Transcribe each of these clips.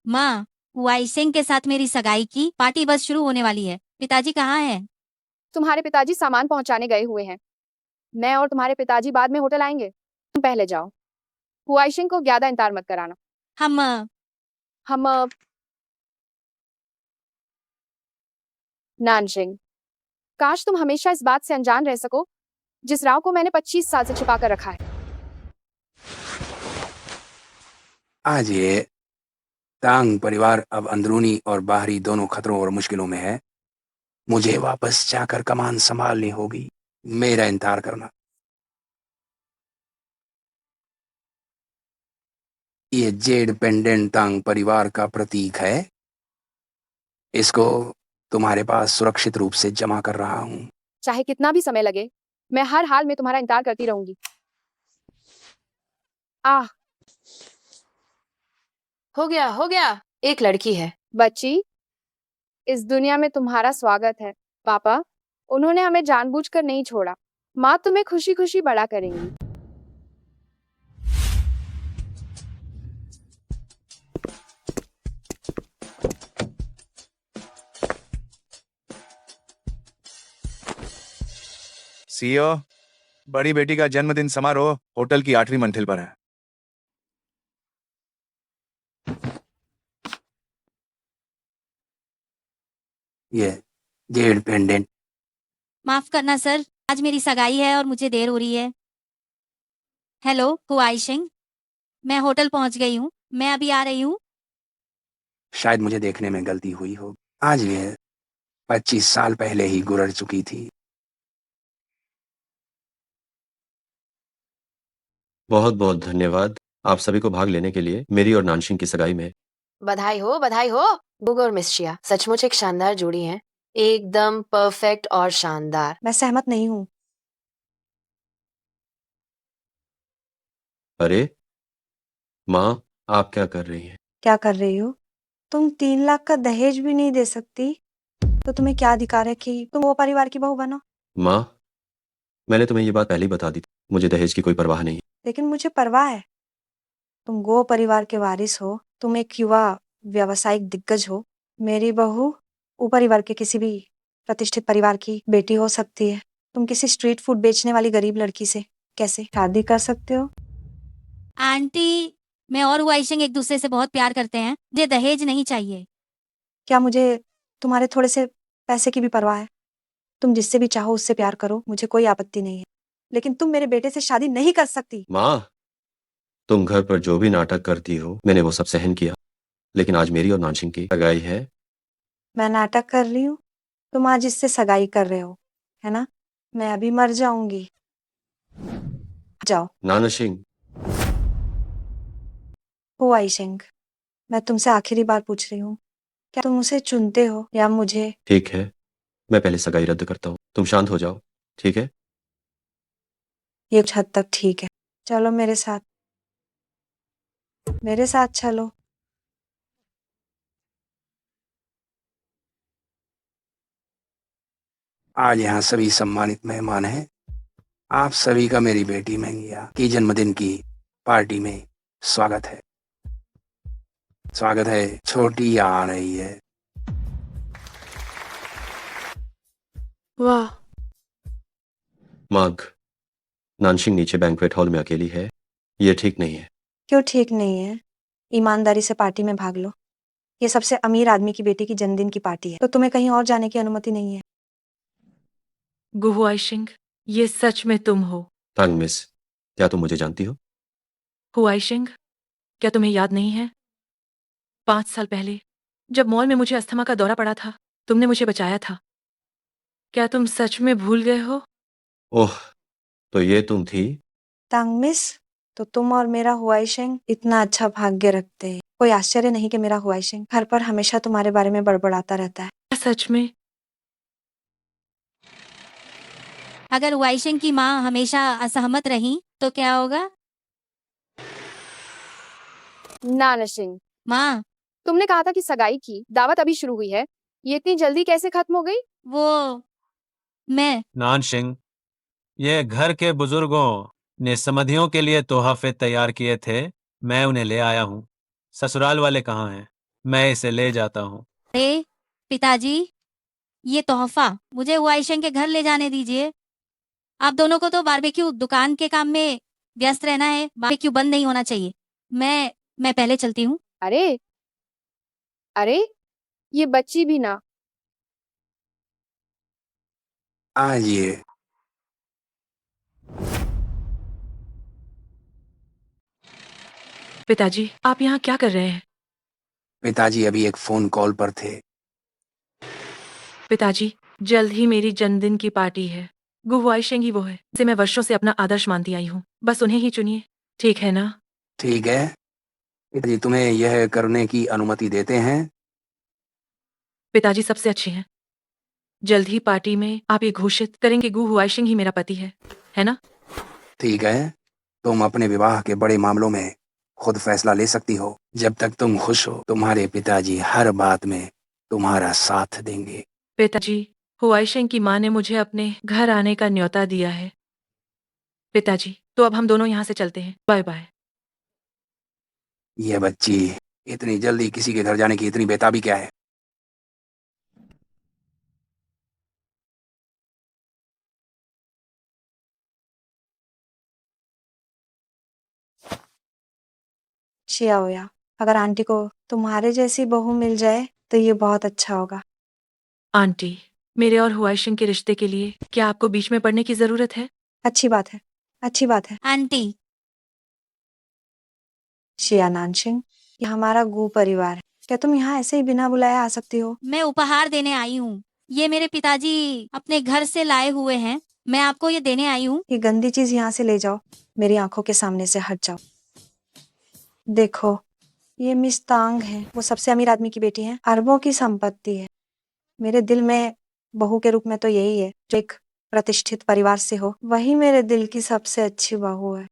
माँ, हुआई सिंह के साथ मेरी सगाई की पार्टी बस शुरू होने वाली है। पिताजी कहाँ हैं? तुम्हारे पिताजी सामान पहुंचाने गए हुए हैं। मैं और तुम्हारे पिताजी बाद में होटल आएंगे, तुम पहले जाओ। हुआइशिंग को ज्यादा इंतजार मत कराना। हम हम नानशिंग, काश तुम हमेशा इस बात से अनजान रह सको जिस राव को मैंने 25 साल से छिपा कर रखा है। आज ये तांग परिवार अब अंदरूनी और बाहरी दोनों खतरों और मुश्किलों में है। मुझे वापस जाकर कमान संभालनी होगी। मेरा इंतजार करना। ये जेड पेंडेंट तांग परिवार का प्रतीक है। इसको तुम्हारे पास सुरक्षित रूप से जमा कर रहा हूँ। चाहे कितना भी समय लगे, मैं हर हाल में तुम्हारा इंतजार करती रहूंगी। आह, हो गया, एक लड़की है। बच्ची, इस दुनिया में तुम्हारा स्वागत है। पापा, उन्होंने हमें जानबूझकर नहीं छोड़ा। माँ तुम्हें खुशी खुशी बड़ा करेंगी। सीईओ, बड़ी बेटी का जन्मदिन समारोह होटल की 8वीं मंजिल पर है। ये जेड पेंडेंट। माफ करना सर, आज मेरी सगाई है और मुझे देर हो रही है। हेलो हुआई सिंह, मैं होटल पहुंच गई हूँ। मैं अभी आ रही हूँ। शायद मुझे देखने में गलती हुई हो। आज ये 25 साल पहले ही गुजर चुकी थी। बहुत बहुत धन्यवाद आप सभी को भाग लेने के लिए मेरी और नानशिंग की सगाई में। बधाई हो, बधाई हो। बुग और मिस शिया सचमुच एक शानदार जोड़ी है, एकदम परफेक्ट और शानदार। मैं सहमत नहीं हूँ। अरे माँ, आप क्या कर रही हैं? क्या कर रही हो? तुम 3 लाख का दहेज भी नहीं दे सकती, तो तुम्हें क्या अधिकार है कि तुम वो परिवार की बहू बनो? माँ, मैंने तुम्हें ये बात पहले ही बता दी थी, मुझे दहेज की कोई परवाह नहीं है। लेकिन मुझे परवाह है। तुम गो परिवार के वारिस हो, तुम एक युवा व्यावसायिक दिग्गज हो। मेरी बहू वो परिवार के किसी भी प्रतिष्ठित परिवार की बेटी हो सकती है। तुम किसी स्ट्रीट फूड बेचने वाली गरीब लड़की से कैसे शादी कर सकते हो? आंटी, मैं और हुआई सिंह एक दूसरे से बहुत प्यार करते हैं। मुझे दहेज नहीं चाहिए। क्या मुझे तुम्हारे थोड़े से पैसे की भी परवाह है? तुम जिससे भी चाहो उससे प्यार करो, मुझे कोई आपत्ति नहीं है, लेकिन तुम मेरे बेटे से शादी नहीं कर सकती। माँ, तुम घर पर जो भी नाटक करती हो मैंने वो सब सहन किया, लेकिन आज मेरी और नानशिंग की सगाई है। मैं नाटक कर रही हूँ? तुम आज इससे सगाई कर रहे हो, है ना? मैं अभी मर जाऊंगी। जाओ। नानशिंग, हुआई सिंह, मैं तुमसे आखिरी बार पूछ रही हूँ, क्या तुम उसे चुनते हो या मुझे? ठीक है, मैं पहले सगाई रद्द करता हूँ, तुम शांत हो जाओ, ठीक है? ये कुछ हद तक ठीक है। चलो मेरे साथ, मेरे साथ चलो। आज यहाँ सभी सम्मानित मेहमान हैं। आप सभी का मेरी बेटी मैंगिया की जन्मदिन की पार्टी में स्वागत है। स्वागत है। छोटी आ रही है। वाह। माग, नानशिंग नीचे बैंक्वेट हॉल में अकेली है, ये ठीक नहीं है। क्यों ठीक नहीं है? ईमानदारी से पार्टी में भाग लो। ये सबसे अमीर आदमी की बेटी की जन्मदिन की पार्टी है, तो तुम्हें कहीं और जाने की अनुमति नहीं है। गुहुआई सिंह, ये सच में तुम हो? तांग मिस, क्या तुम मुझे जानती हो? हुआई सिंह, क्या तुम्हें याद नहीं है 5 साल पहले जब मॉल में मुझे अस्थमा का दौरा पड़ा था, तुमने मुझे बचाया था। क्या तुम सच में भूल गए हो? ओह, तो ये तुम थी? तांग मिस, तो तुम और मेरा हुआई सिंह इतना अच्छा भाग्य रखते हैं। कोई आश्चर्य नहीं कि मेरा हुआई सिंह घर पर हमेशा तुम्हारे बारे में बड़बड़ाता रहता है। क्या सच में? अगर हुआई सिंह की माँ हमेशा असहमत रही तो क्या होगा? नानशिंग, माँ, तुमने कहा था कि सगाई की दावत अभी शुरू हुई है। ये इतनी जल्दी कैसे खत्म हो गई? वो मैं नानशिंग, ये घर के बुजुर्गों ने समधियों के लिए तोहफे तैयार किए थे, मैं उन्हें ले आया हूँ। ससुराल वाले कहाँ हैं? मैं इसे ले जाता हूँ। अरे पिताजी, ये तोहफा मुझे हुआइशेंग के घर ले जाने दीजिए। आप दोनों को तो बारबेक्यू दुकान के काम में व्यस्त रहना है, बारबेक्यू बंद नहीं होना चाहिए। मैं पहले चलती हूँ। अरे अरे, ये बच्ची भी ना। आज ये पिताजी, आप यहाँ क्या कर रहे हैं? पिताजी अभी एक फोन कॉल पर थे। पिताजी, जल्द ही मेरी जन्मदिन की पार्टी है। गु हुआइशेंग ही वो है जिसे मैं वर्षों से अपना आदर्श मानती आई हूँ। बस उन्हें ही चुनिए, ठीक है ना? ठीक है, पिताजी तुम्हें यह करने की अनुमति देते हैं। पिताजी सबसे अच्छे हैं। जल्द ही पार्टी में आप ये घोषित करेंगे गु हुआइशेंग ही मेरा पति है ना? ठीक है, तुम अपने विवाह के बड़े मामलों में खुद फैसला ले सकती हो। जब तक तुम खुश हो, तुम्हारे पिताजी हर बात में तुम्हारा साथ देंगे। पिताजी, हुआइशेंग की माँ ने मुझे अपने घर आने का न्योता दिया है। पिताजी, तो अब हम दोनों यहाँ से चलते हैं। Bye bye. यह बच्ची इतनी जल्दी किसी के घर जाने की इतनी बेताबी क्या है? शियाओया, अगर आंटी को तुम्हारे जैसी बहू मिल जाए तो ये बहुत अच्छा होगा। आंटी, मेरे और हुआइशेंग के रिश्ते के लिए क्या आपको बीच में पड़ने की जरूरत है? अच्छी बात है, अच्छी बात है। आंटी, शिया नानशिंग, ये हमारा गू परिवार है। क्या तुम यहाँ ऐसे ही बिना बुलाए आ सकती हो? मैं उपहार देने आई हूँ। ये मेरे पिताजी अपने घर से लाए हुए हैं। मैं आपको ये देने आई हूँ। ये गंदी चीज यहाँ से ले जाओ, मेरी आंखों के सामने से हट जाओ। देखो, ये मिस तांग है, वो सबसे अमीर आदमी की बेटी है, अरबों की संपत्ति है। मेरे दिल में बहू के रूप में तो यही है जो एक प्रतिष्ठित परिवार से हो, वही मेरे दिल की सबसे अच्छी बहू है।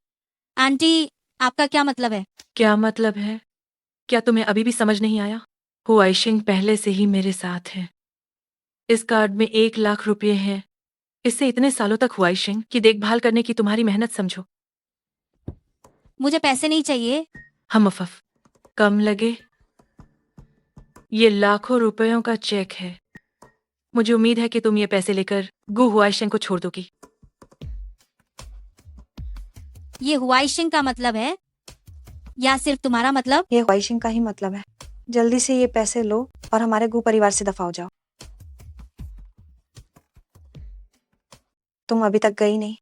आंटी, आपका क्या मतलब है? क्या मतलब है? क्या तुम्हें अभी भी समझ नहीं आया? हुआइशिंग पहले से ही मेरे साथ है। इस कार्ड में 1 लाख रुपए हैं। इससे इतने सालों तक हुआइशिंग की देखभाल करने की तुम्हारी मेहनत समझो। मुझे पैसे नहीं चाहिए। हम अफफ कम लगे? ये लाखों रुपयों का चेक है। मुझे उम्मीद है कि तुम ये पैसे लेकर गु हुआइशिंग को छोड़ दोगी। ये हुआइशिंग का मतलब है या सिर्फ तुम्हारा मतलब? ये ख्वाहिशिंग का ही मतलब है। जल्दी से ये पैसे लो और हमारे गु परिवार से दफा हो जाओ। तुम अभी तक गई नहीं।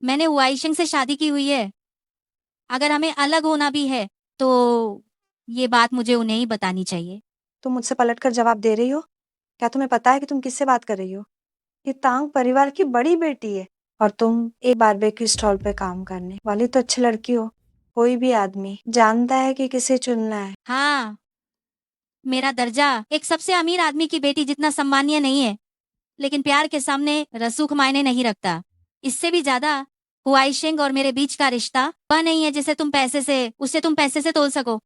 मैंने हुआइशिंग से शादी की हुई है। अगर हमें अलग होना भी है तो ये बात मुझे उन्हें ही बतानी चाहिए। तुम मुझसे पलटकर जवाब दे रही हो? क्या तुम्हें पता है कि तुम किससे बात कर रही हो? ये तांग परिवार की बड़ी बेटी है और तुम एक बारबेक्यू स्टॉल पे काम करने वाली तो अच्छी लड़की हो। कोई भी आदमी जानता है कि किसे चुनना है। हाँ, मेरा दर्जा एक सबसे अमीर आदमी की बेटी जितना सम्मानीय नहीं है, लेकिन प्यार के सामने रसूख मायने नहीं रखता। इससे भी ज्यादा हुआइशिंग और मेरे बीच का रिश्ता वह नहीं है जिसे तुम पैसे से तोल सको।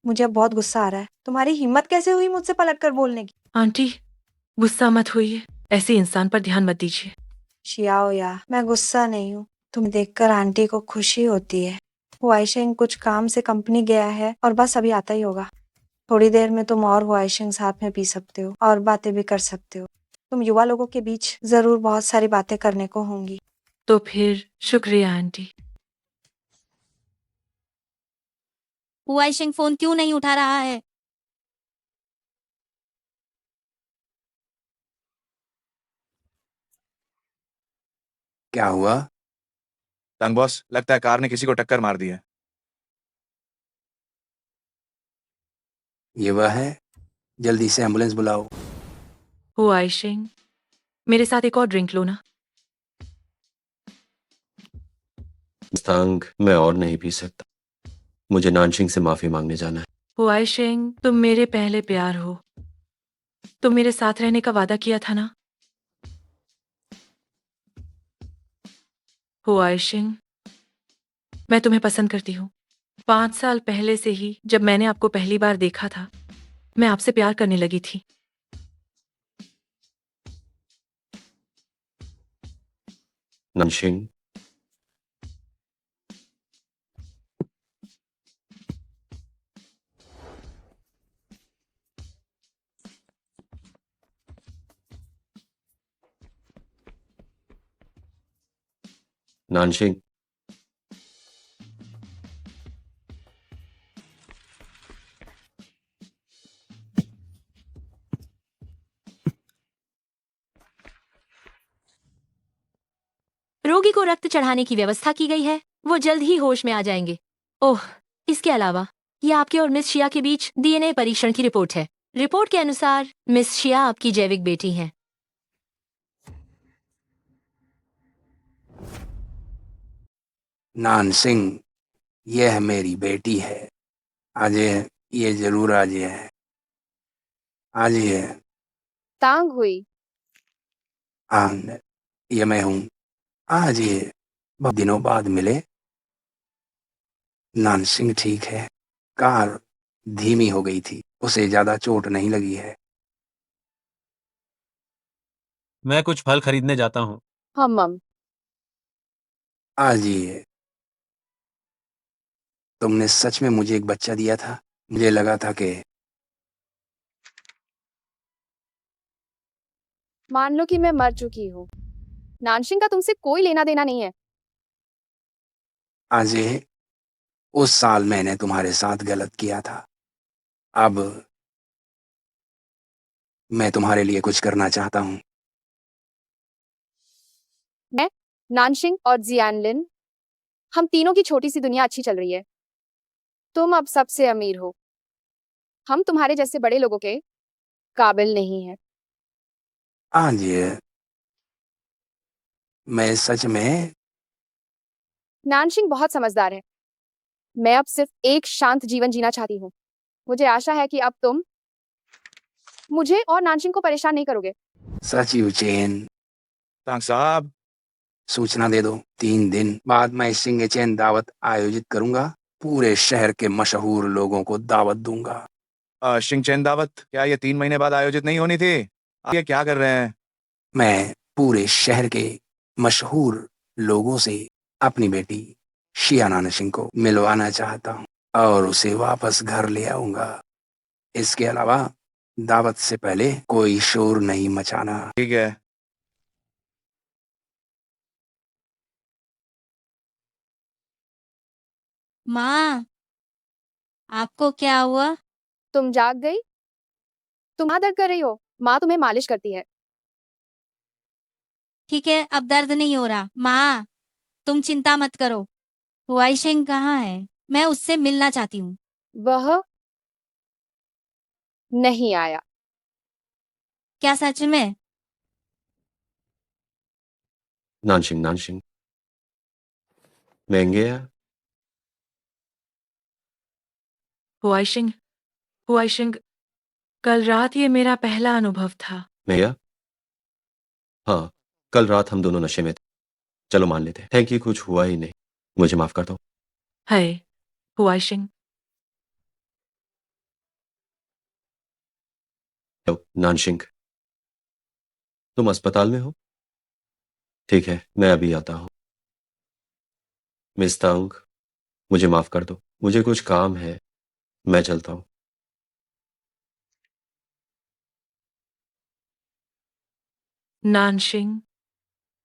मुझे अब बहुत गुस्सा आ रहा है। तुम्हारी हिम्मत कैसे हुई मुझसे पलटकर बोलने की? आंटी, गुस्सा मत होइए। ऐसे इंसान पर ध्यान मत दीजिए। शियाओ या, मैं गुस्सा नहीं हूँ। तुम देखकर आंटी को खुशी होती है। हुआइशिंग कुछ काम से कंपनी गया है और बस अभी आता ही होगा। थोड़ी देर में तुम और हुआइशिंग साथ में पी सकते हो और बातें भी कर सकते हो। तुम युवा लोगों के बीच जरूर बहुत सारी बातें करने को होंगी। तो फिर शुक्रिया आंटी। हुआइशिंग फोन क्यों नहीं उठा रहा है? क्या हुआ? तंग बॉस, लगता है कार ने किसी को टक्कर मार दी है। ये वह है, जल्दी से एम्बुलेंस बुलाओ। हुआइशिंग, मेरे साथ एक और ड्रिंक लो ना। तांग, मैं और नहीं पी सकता। मुझे नानशिंग से माफी मांगने जाना है। हुआइशिंग, तुम मेरे पहले प्यार हो। तुम मेरे साथ रहने का वादा किया था ना? हुआइशिंग, मैं तुम्हें पसंद करती हूँ। 5 साल पहले से ही जब मैंने आपको पहली बार देखा था, मैं आपसे प्यार करने लगी थी। नानशिंग, नानशिंग, रोगी को रक्त चढ़ाने की व्यवस्था की गई है, वो जल्द ही होश में आ जाएंगे। ओह, इसके अलावा ये आपके और मिस शिया के बीच डीएनए परीक्षण की रिपोर्ट है। रिपोर्ट के अनुसार मिस शिया आपकी जैविक बेटी हैं। नान सिंह, यह मेरी बेटी है। आज ये जरूर आज ये है। आज ये तांग हुई। आन ये मैं हूँ। आज ये बहुत दिनों बाद मिले। नान सिंह ठीक है। कार धीमी हो गई थी, उसे ज्यादा चोट नहीं लगी है। मैं कुछ फल खरीदने जाता हूँ। मम। आज ये तुमने सच में मुझे एक बच्चा दिया था। मुझे लगा था कि मान लो कि मैं मर चुकी हूँ। नानशिंग का तुमसे कोई लेना देना नहीं है। आज ये उस साल मैंने तुम्हारे साथ गलत किया था। अब मैं तुम्हारे लिए कुछ करना चाहता हूँ। मैं, नानशिंग और जियानलिन, हम तीनों की छोटी सी दुनिया अच्छी चल रही है। तुम अब सबसे अमीर हो। हम तुम्हारे जैसे बड़े लोगों के काबिल नहीं है। आज ये मैं सच में नानशिंग बहुत समझदार है। मैं अब सिर्फ एक शांत जीवन जीना चाहती हूँ। मुझे आशा है कि अब तुम मुझे और नानशिंग को परेशान नहीं करोगे। सचिव चेन तांग साहब, सूचना दे दो। 3 दिन बाद मैं सिंह चैन दावत आयोजित करूंगा। पूरे शहर के मशहूर लोगों को दावत दूंगा। शिंगचैन दावत क्या ये 3 महीने बाद आयोजित नहीं होनी थी? आप ये क्या कर रहे हैं? मैं पूरे शहर के मशहूर लोगों से अपनी बेटी शियाना सिंह को मिलवाना चाहता हूँ और उसे वापस घर ले आऊंगा। इसके अलावा दावत से पहले कोई शोर नहीं मचाना। ठीक है। माँ, आपको क्या हुआ? तुम जाग गई? तुम दर्द कर रही हो। माँ तुम्हें मालिश करती है। ठीक है, अब दर्द नहीं हो रहा। माँ, तुम चिंता मत करो। हुआई शेंग कहाँ है? मैं उससे मिलना चाहती हूँ। वह नहीं आया। क्या सच में? नानशिंग, नानशिंग, महंगे या? हुआइशिंग, हुआइशिंग, कल रात ये मेरा पहला अनुभव था। महंगा? हाँ, कल रात हम दोनों नशे में थे। चलो मान लेते हैं। थैंक यू, कुछ हुआ ही नहीं। मुझे माफ कर दो। है हुआइशिंग। हेलो, नानशिंग, तुम अस्पताल में हो? ठीक है, मैं अभी आता हूँ। मिस तांग, मुझे माफ कर दो। मुझे कुछ काम है, मैं चलता हूँ। नानशिंग,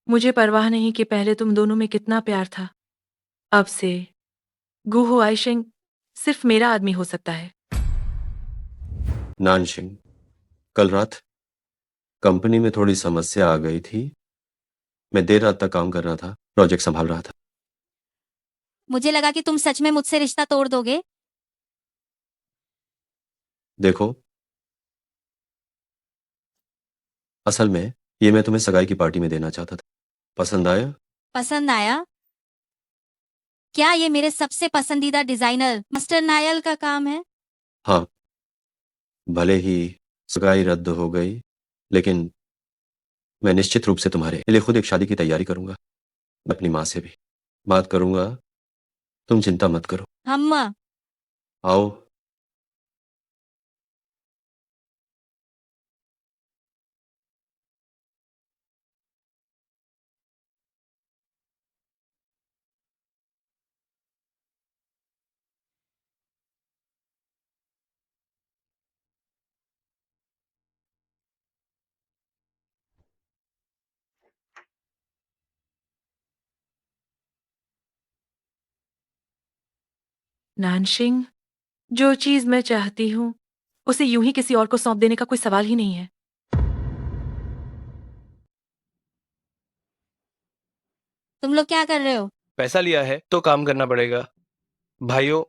मुझे परवाह नहीं कि पहले तुम दोनों में कितना प्यार था। अब से गु हुआइशिंग सिर्फ मेरा आदमी हो सकता है। नानशिंग, कल रात कंपनी में थोड़ी समस्या आ गई थी। मैं देर रात तक काम कर रहा था, प्रोजेक्ट संभाल रहा था। मुझे लगा कि तुम सच में मुझसे रिश्ता तोड़ दोगे। देखो, असल में ये मैं तुम्हें सगाई की पार्टी में देना चाहता था। पसंद आया? पसंद आया? क्या ये मेरे सबसे पसंदीदा डिजाइनर मास्टर नायल का काम है? हाँ, भले ही सगाई रद्द हो गई, लेकिन मैं निश्चित रूप से तुम्हारे लिए खुद एक शादी की तैयारी करूंगा। मैं अपनी माँ से भी बात करूंगा। तुम चिंता मत करो। हम आओ। नानशिंग, जो चीज मैं चाहती हूँ उसे यूं ही किसी और को सौंप देने का कोई सवाल ही नहीं है। तुम लोग क्या कर रहे हो? पैसा लिया है तो काम करना पड़ेगा। भाइयों,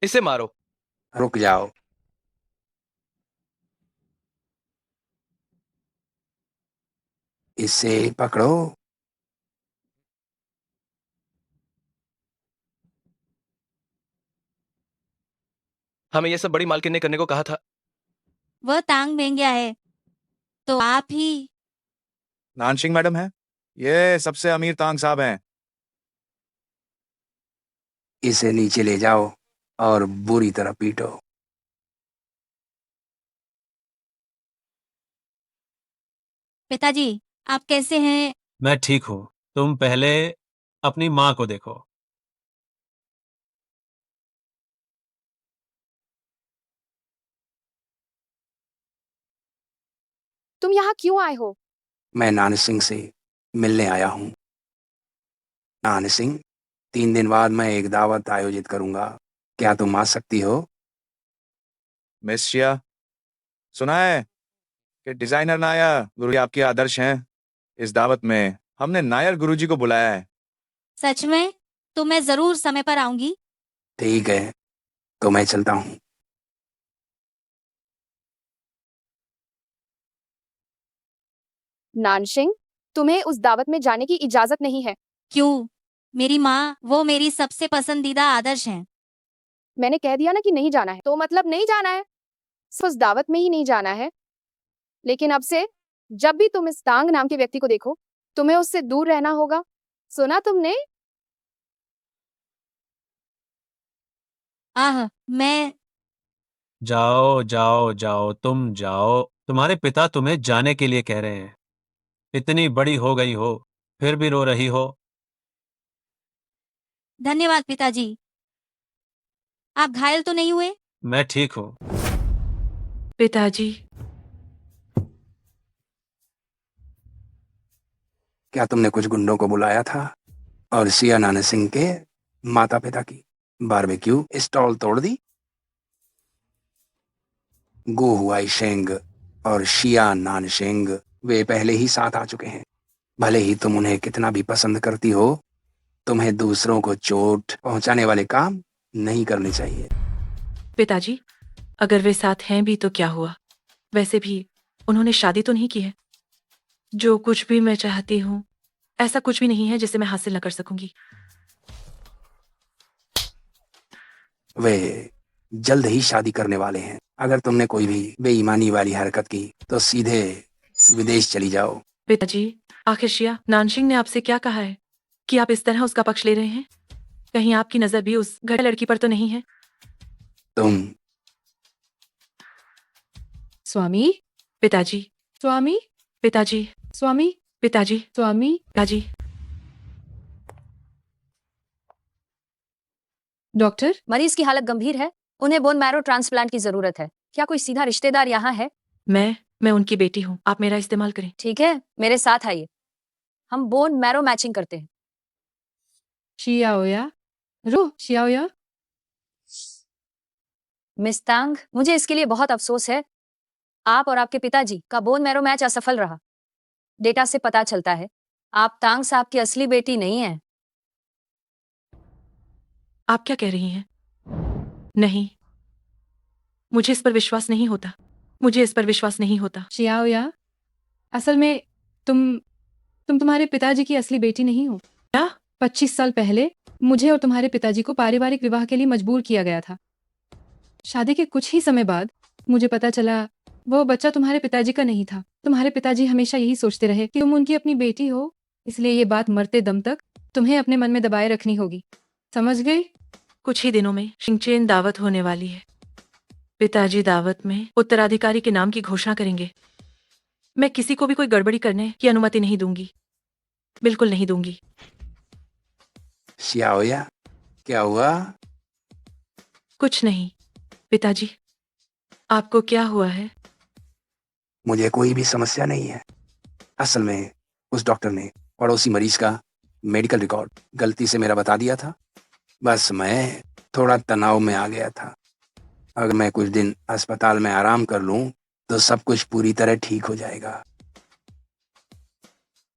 इसे मारो। रुक जाओ। इसे पकड़ो। हमें ये सब बड़ी मालकिन ने करने को कहा था। वह तांग महंगा है, तो आप ही। नानशिंग मैडम है, ये सबसे अमीर तांग साहब हैं। इसे नीचे ले जाओ और बुरी तरह पीटो। पिताजी, आप कैसे हैं? मैं ठीक हूँ। तुम पहले अपनी माँ को देखो। तुम यहाँ क्यों आए हो? मैं नान सिंह से मिलने आया हूँ। नान सिंह, 3 दिन बाद मैं एक दावत आयोजित करूंगा। क्या तुम आ सकती हो? मिस शिया, सुना है कि डिजाइनर नायर गुरुजी आपके आदर्श हैं। इस दावत में हमने नायर गुरुजी को बुलाया है। सच में? तो मैं जरूर समय पर आऊंगी। ठीक है, तो मैं चलता हूँ। नानशिंग, तुम्हें उस दावत में जाने की इजाजत नहीं है। क्यों? मेरी माँ, वो मेरी सबसे पसंदीदा आदर्श हैं। मैंने कह दिया ना कि नहीं जाना है, तो मतलब नहीं जाना है। सिर्फ उस दावत में ही नहीं जाना है। लेकिन अब से जब भी तुम इस तांग नाम के व्यक्ति को देखो, तुम्हें उससे दूर रहना होगा। सुना तुमने? आह, मैं। जाओ जाओ जाओ, तुम जाओ। तुम्हारे पिता तुम्हें जाने के लिए कह रहे हैं। इतनी बड़ी हो गई हो, फिर भी रो रही हो। धन्यवाद पिताजी। आप घायल तो नहीं हुए? मैं ठीक हूँ। पिताजी, क्या तुमने कुछ गुंडों को बुलाया था और सिया नान सिंह के माता पिता की बारबेक्यू स्टॉल तोड़ दी? गो हुआई शेंग और शिया नानशेंग वे पहले ही साथ आ चुके हैं। भले ही तुम उन्हें कितना भी पसंद करती हो, तुम्हें दूसरों को चोट पहुंचाने वाले काम नहीं करने चाहिए। पिताजी, अगर वे साथ हैं भी तो क्या हुआ? वैसे भी उन्होंने शादी तो नहीं की है। जो कुछ भी मैं चाहती हूँ, ऐसा कुछ भी नहीं है जिसे मैं हासिल न कर सकूंगी। वे जल्द ही शादी करने वाले हैं। अगर तुमने कोई भी बेईमानी वाली हरकत की तो सीधे विदेश चली जाओ। पिताजी, आखिर शिया नानशिंग ने आपसे क्या कहा है कि आप इस तरह उसका पक्ष ले रहे हैं? कहीं आपकी नजर भी उस घटिया लड़की पर तो नहीं है? तुम स्वामी, पिताजी, स्वामी, पिताजी, स्वामी, पिताजी, स्वामी। पिताजी। डॉक्टर, मरीज की हालत गंभीर है। उन्हें बोन मैरो ट्रांसप्लांट की जरूरत है। क्या कोई सीधा रिश्तेदार यहाँ है? मैं उनकी बेटी हूँ। आप मेरा इस्तेमाल करें। ठीक है, मेरे साथ आइए। हम बोन मैरो मैचिंग करते हैं। शियाओया, शियाओया। मिस तांग, मुझे इसके लिए बहुत अफसोस है। आप और आपके पिताजी का बोन मैरो मैच असफल रहा। डेटा से पता चलता है आप तांग साहब की असली बेटी नहीं है। आप क्या कह रही हैं? नहीं, मुझे इस पर विश्वास नहीं होता। मुझे इस पर विश्वास नहीं होता। शियाओया, असल में तुम्हारे पिताजी की असली बेटी नहीं हो। क्या? 25 साल पहले मुझे और तुम्हारे पिताजी को पारिवारिक विवाह के लिए मजबूर किया गया था। शादी के कुछ ही समय बाद मुझे पता चला वो बच्चा तुम्हारे पिताजी का नहीं था। तुम्हारे पिताजी हमेशा यही सोचते रहे कि तुम उनकी अपनी बेटी हो, इसलिए ये बात मरते दम तक तुम्हें अपने मन में दबाए रखनी होगी। समझ गई? कुछ ही दिनों में शिंगचेन दावत होने वाली है। पिताजी दावत में उत्तराधिकारी के नाम की घोषणा करेंगे। मैं किसी को भी कोई गड़बड़ी करने की अनुमति नहीं दूंगी। बिल्कुल नहीं दूंगी। शियाओया, क्या हुआ? कुछ नहीं। पिताजी, आपको क्या हुआ है? मुझे कोई भी समस्या नहीं है। असल में उस डॉक्टर ने पड़ोसी मरीज का मेडिकल रिकॉर्ड गलती से मेरा बता दिया था। बस मैं थोड़ा तनाव में आ गया था। अगर मैं कुछ दिन अस्पताल में आराम कर लूं तो सब कुछ पूरी तरह ठीक हो जाएगा।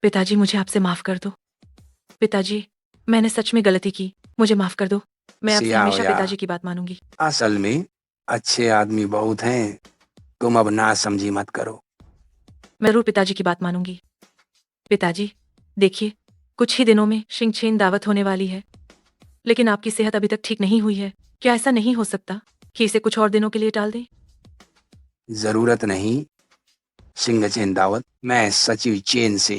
पिताजी, मुझे आपसे माफ कर दो। पिताजी, मैंने सच में गलती की, मुझे माफ कर दो। मैं आपसे सिया हमेशा होया, पिताजी की बात मानूंगी। असल में अच्छे आदमी बहुत हैं, तुम अब ना समझी मत करो। मैं जरूर पिताजी की बात मानूंगी। पिताजी, देखिए, कुछ ही दिनों में शिंगछेन दावत होने वाली है, लेकिन आपकी सेहत अभी तक ठीक नहीं हुई है। क्या ऐसा नहीं हो सकता कि इसे कुछ और दिनों के लिए टाल दें? जरूरत नहीं सिंह चेन दावत, मैं सचिव चेन से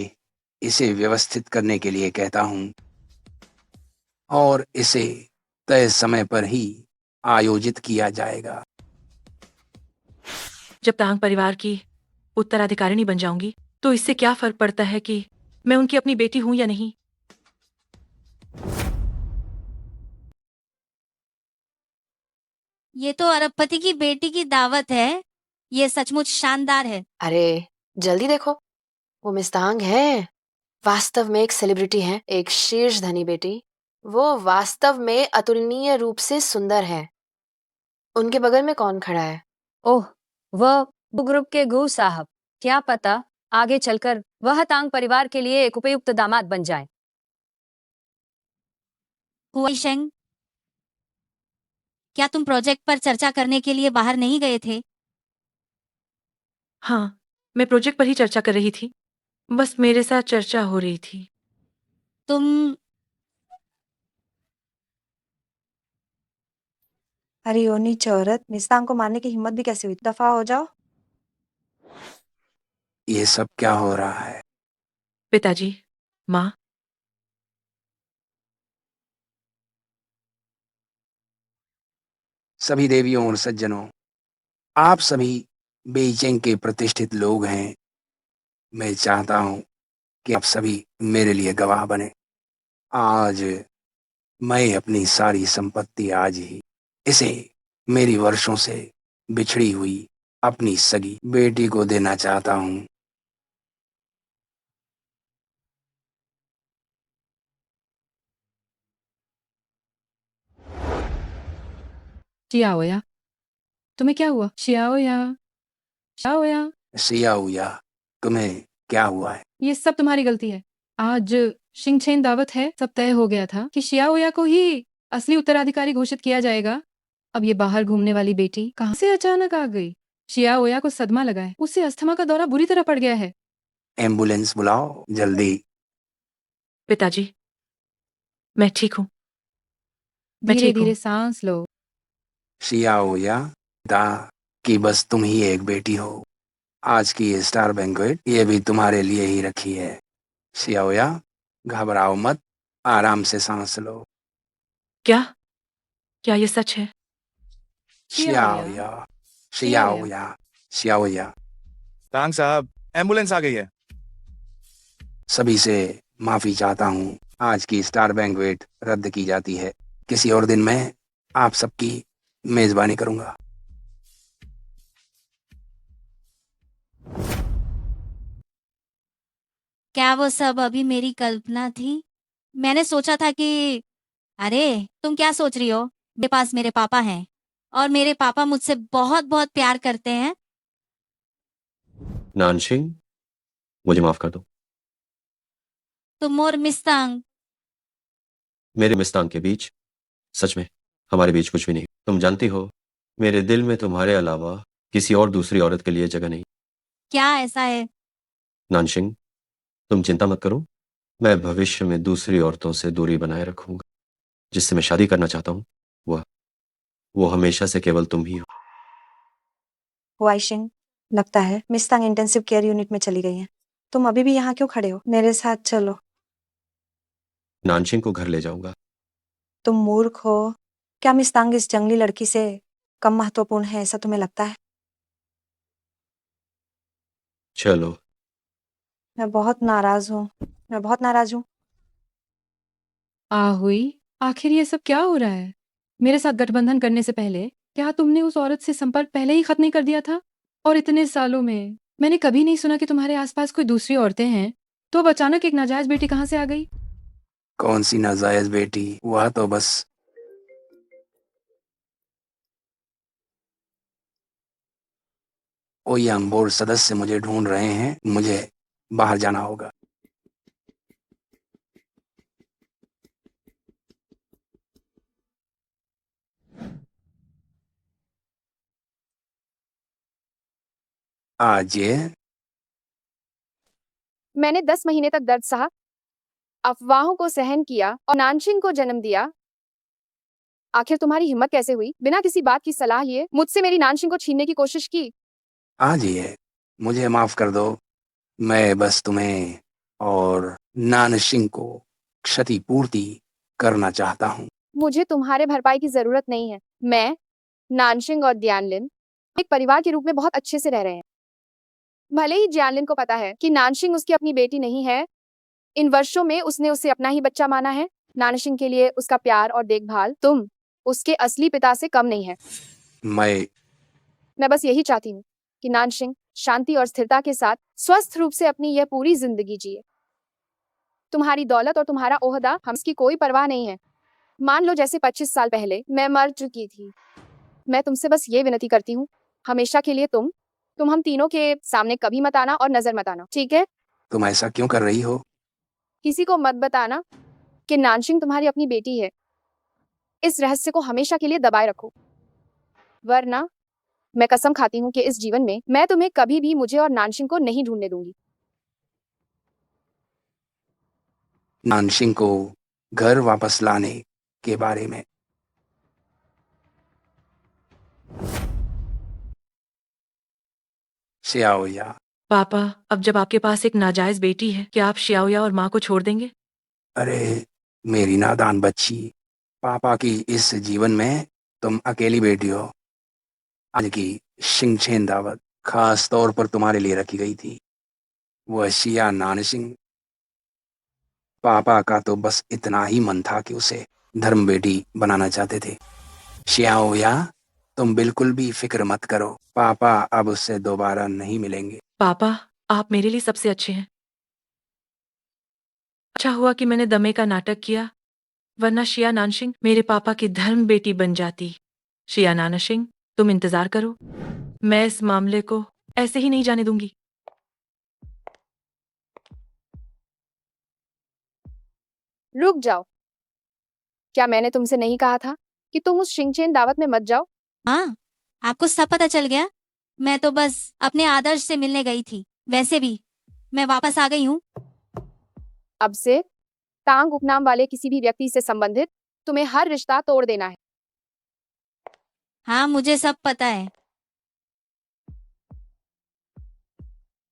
इसे व्यवस्थित करने के लिए कहता हूँ और इसे तय समय पर ही आयोजित किया जाएगा। जब तांग परिवार की उत्तराधिकारिणी बन जाऊंगी तो इससे क्या फर्क पड़ता है कि मैं उनकी अपनी बेटी हूं या नहीं? ये तो अरबपति की बेटी की दावत है। ये सचमुच शानदार है। अरे जल्दी देखो, वो मिस्तांग है, वास्तव में एक सेलिब्रिटी है, एक शीर्ष धनी बेटी। वो वास्तव में अतुलनीय रूप से सुंदर है। उनके बगल में कौन खड़ा है? ओह, वह ग्रुप के गू साहब। क्या पता आगे चलकर वह तांग परिवार के लिए एक उपयुक्त दामाद बन जाए। हुआईशेंग, क्या तुम प्रोजेक्ट पर चर्चा करने के लिए बाहर नहीं गए थे? हाँ, मैं प्रोजेक्ट पर ही चर्चा कर रही थी। बस मेरे साथ चर्चा हो रही थी। तुम अरे ओ नीच औरत, मिस्तांग को मारने की हिम्मत भी कैसे हुई? दफा हो जाओ। ये सब क्या हो रहा है? पिताजी, माँ, सभी देवियों और सज्जनों, आप सभी बेइजिंग के प्रतिष्ठित लोग हैं। मैं चाहता हूँ कि आप सभी मेरे लिए गवाह बने। आज मैं अपनी सारी संपत्ति आज ही इसे मेरी वर्षों से बिछड़ी हुई अपनी सगी बेटी को देना चाहता हूँ। शियाओया, तुम्हें क्या हुआ? शियाओया, शियाओया, सिया हुआ, तुम्हें क्या हुआ है? ये सब तुम्हारी गलती है। आज शिंगछेन दावत है, सब तय हो गया था कि शियाओया को ही असली उत्तराधिकारी घोषित किया जाएगा। अब ये बाहर घूमने वाली बेटी कहाँ से अचानक आ गई? शियाओया को सदमा लगा है, उसे अस्थमा का दौरा बुरी तरह पड़ गया है। एम्बुलेंस बुलाओ जल्दी। पिताजी, मैं ठीक हूँ। मैं धीरे ठीक हूँ। धीरे सांस लो। सिया हुआ दा कि बस तुम ही एक बेटी हो। आज की ये स्टार बैंक्वेट ये भी तुम्हारे लिए ही रखी है। सिया हुआ, घबराओ मत, आराम से सांस लो। क्या? क्या ये सच है? सिया शियाओया, हुआ, सिया शियाओया। हुआ, सिया हुआ। तांग साहब, एम्बुलेंस आ गई है। सभी से माफी चाहता हूँ, आज की स्टार बैंक्वेट रद्द की जाती है। किसी और दिन मैं आप सबकी मेजबानी करूंगा। क्या वो सब अभी मेरी कल्पना थी? मैंने सोचा था कि अरे, तुम क्या सोच रही हो? मेरे पास मेरे पापा हैं और मेरे पापा मुझसे बहुत बहुत प्यार करते हैं। नानशिंग, मुझे माफ कर दो। तुम और मिस्तांग, मेरे मिस्तांग के बीच, सच में हमारे बीच कुछ भी नहीं। तुम जानती हो, मेरे दिल में तुम्हारे अलावा किसी और दूसरी औरत के लिए जगह नहीं। क्या ऐसा है? नानशिंग, तुम चिंता मत करो, मैं भविष्य में दूसरी औरतों से दूरी बनाए रखूंगा। जिससे मैं शादी करना चाहता हूँ, वो हमेशा से केवल तुम ही हो। हुआईशिंग, लगता है मिस्तांग इंटेंसिव केयर यूनिट में चली गई हैं। तुम अभी भी यहाँ क्यों खड़े हो? मेरे साथ चलो। नानशिंग को घर ले जाऊंगा। तुम मूर्ख हो। क्या मिस्तांग इस जंगली लड़की से कम महत्वपूर्ण है ऐसा तुम्हें लगता है? चलो। मैं बहुत नाराज हूँ। मैं बहुत नाराज हूँ। हुई, आखिर ये सब क्या हो रहा है? मेरे साथ गठबंधन करने से पहले क्या तुमने उस औरत से संपर्क पहले ही खत्म नहीं कर दिया था? और इतने सालों में मैंने कभी नहीं सुना कि तुम्हारे आसपास कोई दूसरी औरतें हैं। तो अब अचानक एक नाजायज बेटी कहाँ से आ गई? कौन सी नाजायज बेटी? वह तो बस ओयांग बोर्ड सदस्य मुझे ढूंढ रहे हैं, मुझे बाहर जाना होगा। आज ये मैंने 10 महीने तक दर्द सहा, अफवाहों को सहन किया और नानशिंग को जन्म दिया। आखिर तुम्हारी हिम्मत कैसे हुई, बिना किसी बात की सलाह लिए मुझसे मेरी नानशिंग को छीनने की कोशिश की? आज ये मुझे माफ कर दो। मैं बस तुम्हें और नानशिंग को क्षतिपूर्ति करना चाहता हूँ। मुझे तुम्हारे भरपाई की जरूरत नहीं है। मैं, नानशिंग और दियानलिन एक परिवार के रूप में बहुत अच्छे से रह रहे हैं। भले ही जियानलिन को पता है कि नानशिंग उसकी अपनी बेटी नहीं है, इन वर्षों में उसने उसे अपना ही बच्चा माना है। नानशिंग के लिए उसका प्यार और देखभाल तुम उसके असली पिता से कम नहीं है। मैं बस यही चाहती हूँ कि नानशिंग शांति और स्थिरता के साथ स्वस्थ रूप से अपनी यह पूरी जिंदगी जिए। तुम्हारी दौलत और तुम्हारा ओहदा हम इसकी कोई परवाह नहीं है। मान लो जैसे 25 साल पहले मैं मर चुकी थी। मैं तुमसे बस ये विनती करती हूँ, हमेशा के लिए तुम हम तीनों के सामने कभी मत आना और नजर मत आना, ठीक है? तुम ऐसा क्यों कर रही हो? किसी को मत बताना कि नानशिंग तुम्हारी अपनी बेटी है। इस रहस्य को हमेशा के लिए दबाए रखो, वरना मैं कसम खाती हूँ कि इस जीवन में मैं तुम्हें कभी भी मुझे और नानशिंग को नहीं ढूंढने दूंगी। नानशिंग को घर वापस लाने के बारे में। श्याओया, पापा, अब जब आपके पास एक नाजायज बेटी है, क्या आप शियाओया और माँ को छोड़ देंगे? अरे मेरी नादान बच्ची, पापा की इस जीवन में तुम अकेली बेटी हो। आज की शिंगछेन दावत खास तौर पर तुम्हारे लिए रखी गई थी। वह शिया नानसिंग, पापा का तो बस इतना ही मन था कि उसे धर्म बेटी बनाना चाहते थे। शियाओया, तुम बिल्कुल भी फिक्र मत करो, पापा अब उससे दोबारा नहीं मिलेंगे। पापा, आप मेरे लिए सबसे अच्छे हैं। अच्छा हुआ कि मैंने दमे का नाटक किया, वरना शिया नानशिंग मेरे पापा की धर्म बेटी बन जाती। शिया नानशिंग, तुम इंतजार करो, मैं इस मामले को ऐसे ही नहीं जाने दूंगी। रुक जाओ, क्या मैंने तुमसे नहीं कहा था कि तुम उस शिंगचेन दावत में मत जाओ? हाँ, आपको सब पता चल गया। मैं तो बस अपने आदर्श से मिलने गई थी। वैसे भी मैं वापस आ गई हूँ। अब से तांग उपनाम वाले किसी भी व्यक्ति से संबंधित तुम्हें हर रिश्ता तोड़ देना है। हाँ, मुझे सब पता है।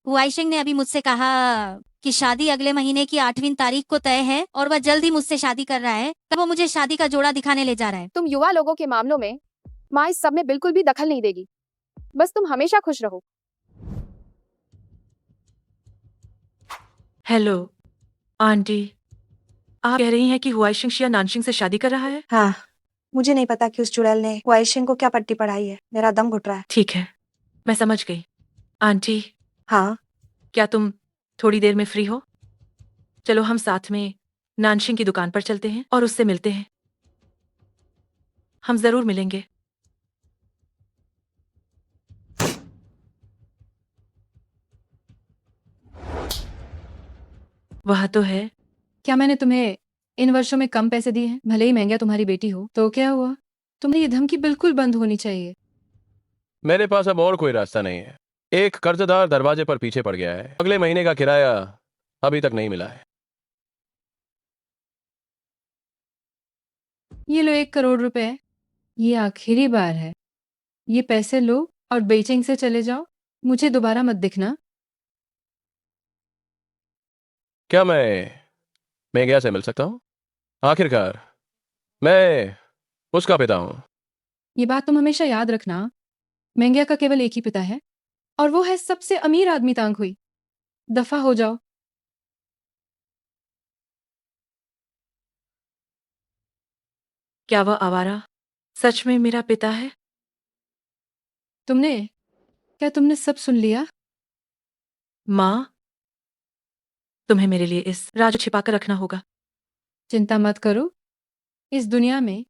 हुआइशिंग ने अभी मुझसे कहा कि शादी अगले महीने की 8वीं तारीख को तय है और वह जल्द ही मुझसे शादी कर रहा है। तब वो मुझे शादी का जोड़ा दिखाने ले जा रहा है। तुम युवा लोगों के मामलों में माँ इस सब में बिल्कुल भी दखल नहीं देगी। बस तुम हमेशा खुश रहो। हेलो आंटी, आप कह रही हैं कि हुआइशिंग शिया नानशिंग से शादी कर रहा है? हाँ, मुझे नहीं पता कि उस चुड़ैल ने वाइशिंग को क्या पट्टी पढ़ाई है। मेरा दम घुट रहा है। ठीक है, मैं समझ गई। आंटी, हाँ, क्या तुम थोड़ी देर में फ्री हो? चलो हम साथ में नानशिंग की दुकान पर चलते हैं और उससे मिलते हैं। हम जरूर मिलेंगे। वह तो है। क्या मैंने तुम्हें इन वर्षों में कम पैसे दिए हैं? भले ही महंगा तुम्हारी बेटी हो, तो क्या हुआ? तुम्हें ये धमकी बिल्कुल बंद होनी चाहिए। मेरे पास अब और कोई रास्ता नहीं है। एक कर्जदार दरवाजे पर पीछे पड़ गया है। अगले महीने का किराया अभी तक नहीं मिला है। ये लो 1 करोड़ रुपए। ये आखिरी बार है। ये पैसे लो और बेइजिंग से चले जाओ। मुझे दोबारा मत दिखना। क्या मैं मेघया से मिल सकता हूँ? आखिरकार मैं उसका पिता हूँ। ये बात तुम हमेशा याद रखना। मेंगिया का केवल एक ही पिता है और वो है सबसे अमीर आदमी तांग हुई। दफा हो जाओ। क्या वह आवारा सच में मेरा पिता है? क्या तुमने सब सुन लिया? माँ, तुम्हें मेरे लिए इस राज को छिपाकर रखना होगा। चिंता मत करो। इस दुनिया में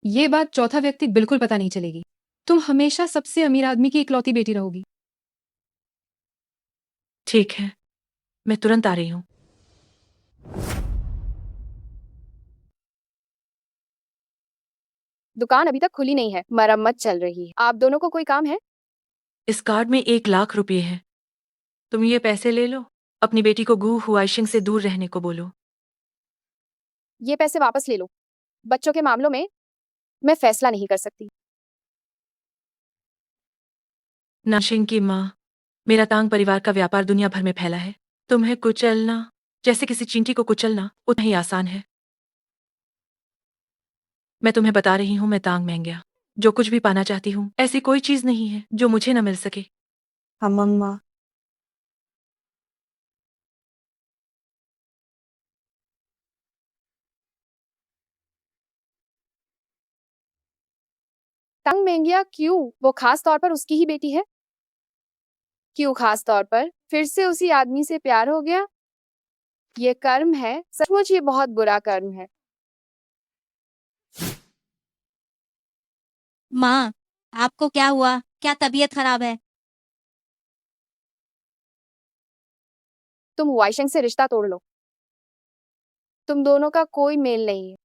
ये बात चौथा व्यक्ति बिल्कुल पता नहीं चलेगी। तुम हमेशा सबसे अमीर आदमी की इकलौती बेटी रहोगी। ठीक है, मैं तुरंत आ रही हूँ। दुकान अभी तक खुली नहीं है, मरम्मत चल रही है। आप दोनों को कोई काम है? इस कार्ड में 1 लाख रुपए है। तुम ये पैसे ले लो, अपनी बेटी को गु हुआइशिंग से दूर रहने को बोलो। ये पैसे वापस ले लो। बच्चों के मामलों में मैं फैसला नहीं कर सकती। नाशिंग की माँ, मेरा तांग परिवार का व्यापार दुनिया भर में फैला है। तुम्हें कुचलना जैसे किसी चींटी को कुचलना उतना ही आसान है। मैं तुम्हें बता रही हूँ, मैं तांग महंग्या जो कुछ भी पाना चाहती हूँ, ऐसी कोई चीज नहीं है जो मुझे न मिल सके। अम्मा, तंग मेंगिया क्यों? वो खास तौर पर उसकी ही बेटी है? क्यों खास तौर पर? फिर से उसी आदमी से प्यार हो गया? ये कर्म है, सचमुच ये बहुत बुरा कर्म है। माँ, आपको क्या हुआ? क्या तबीयत खराब है? तुम वाइशंग से रिश्ता तोड़ लो। तुम दोनों का कोई मेल नहीं है।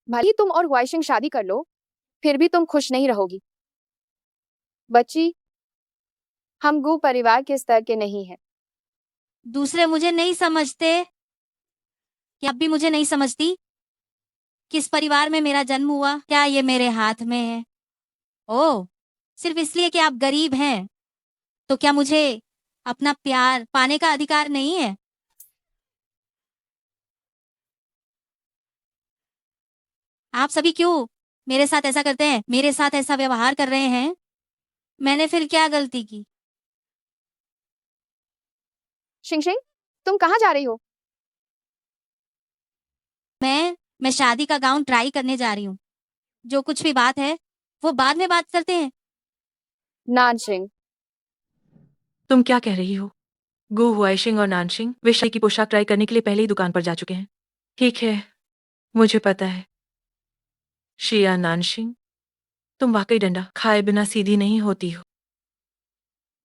भले ही तुम और वाइशंग शादी कर लो, फिर भी तुम खुश नहीं रहोगी। बच्ची, हम गु परिवार के स्तर के नहीं हैं। दूसरे मुझे नहीं समझते, क्या अब भी मुझे नहीं समझती? किस परिवार में मेरा जन्म हुआ, क्या ये मेरे हाथ में है? ओह, सिर्फ इसलिए कि आप गरीब हैं, तो क्या मुझे अपना प्यार पाने का अधिकार नहीं है? आप सभी क्यों मेरे साथ ऐसा करते हैं, मेरे साथ ऐसा व्यवहार कर रहे हैं? मैंने फिर क्या गलती की? शिंगशिंग, तुम कहाँ जा रही हो? मैं शादी का गाउन ट्राई करने जा रही हूँ। जो कुछ भी बात है, वो बाद में बात करते हैं। नानशिंग, तुम क्या कह रही हो? गु हुआइशिंग और नानशिंग वे शादी की पोशाक ट्राई करने के लिए पहले ही दुकान पर जा चुके हैं। ठीक है, मुझे पता है। शिया नानशिंग, तुम वाकई डंडा खाए बिना सीधी नहीं होती हो।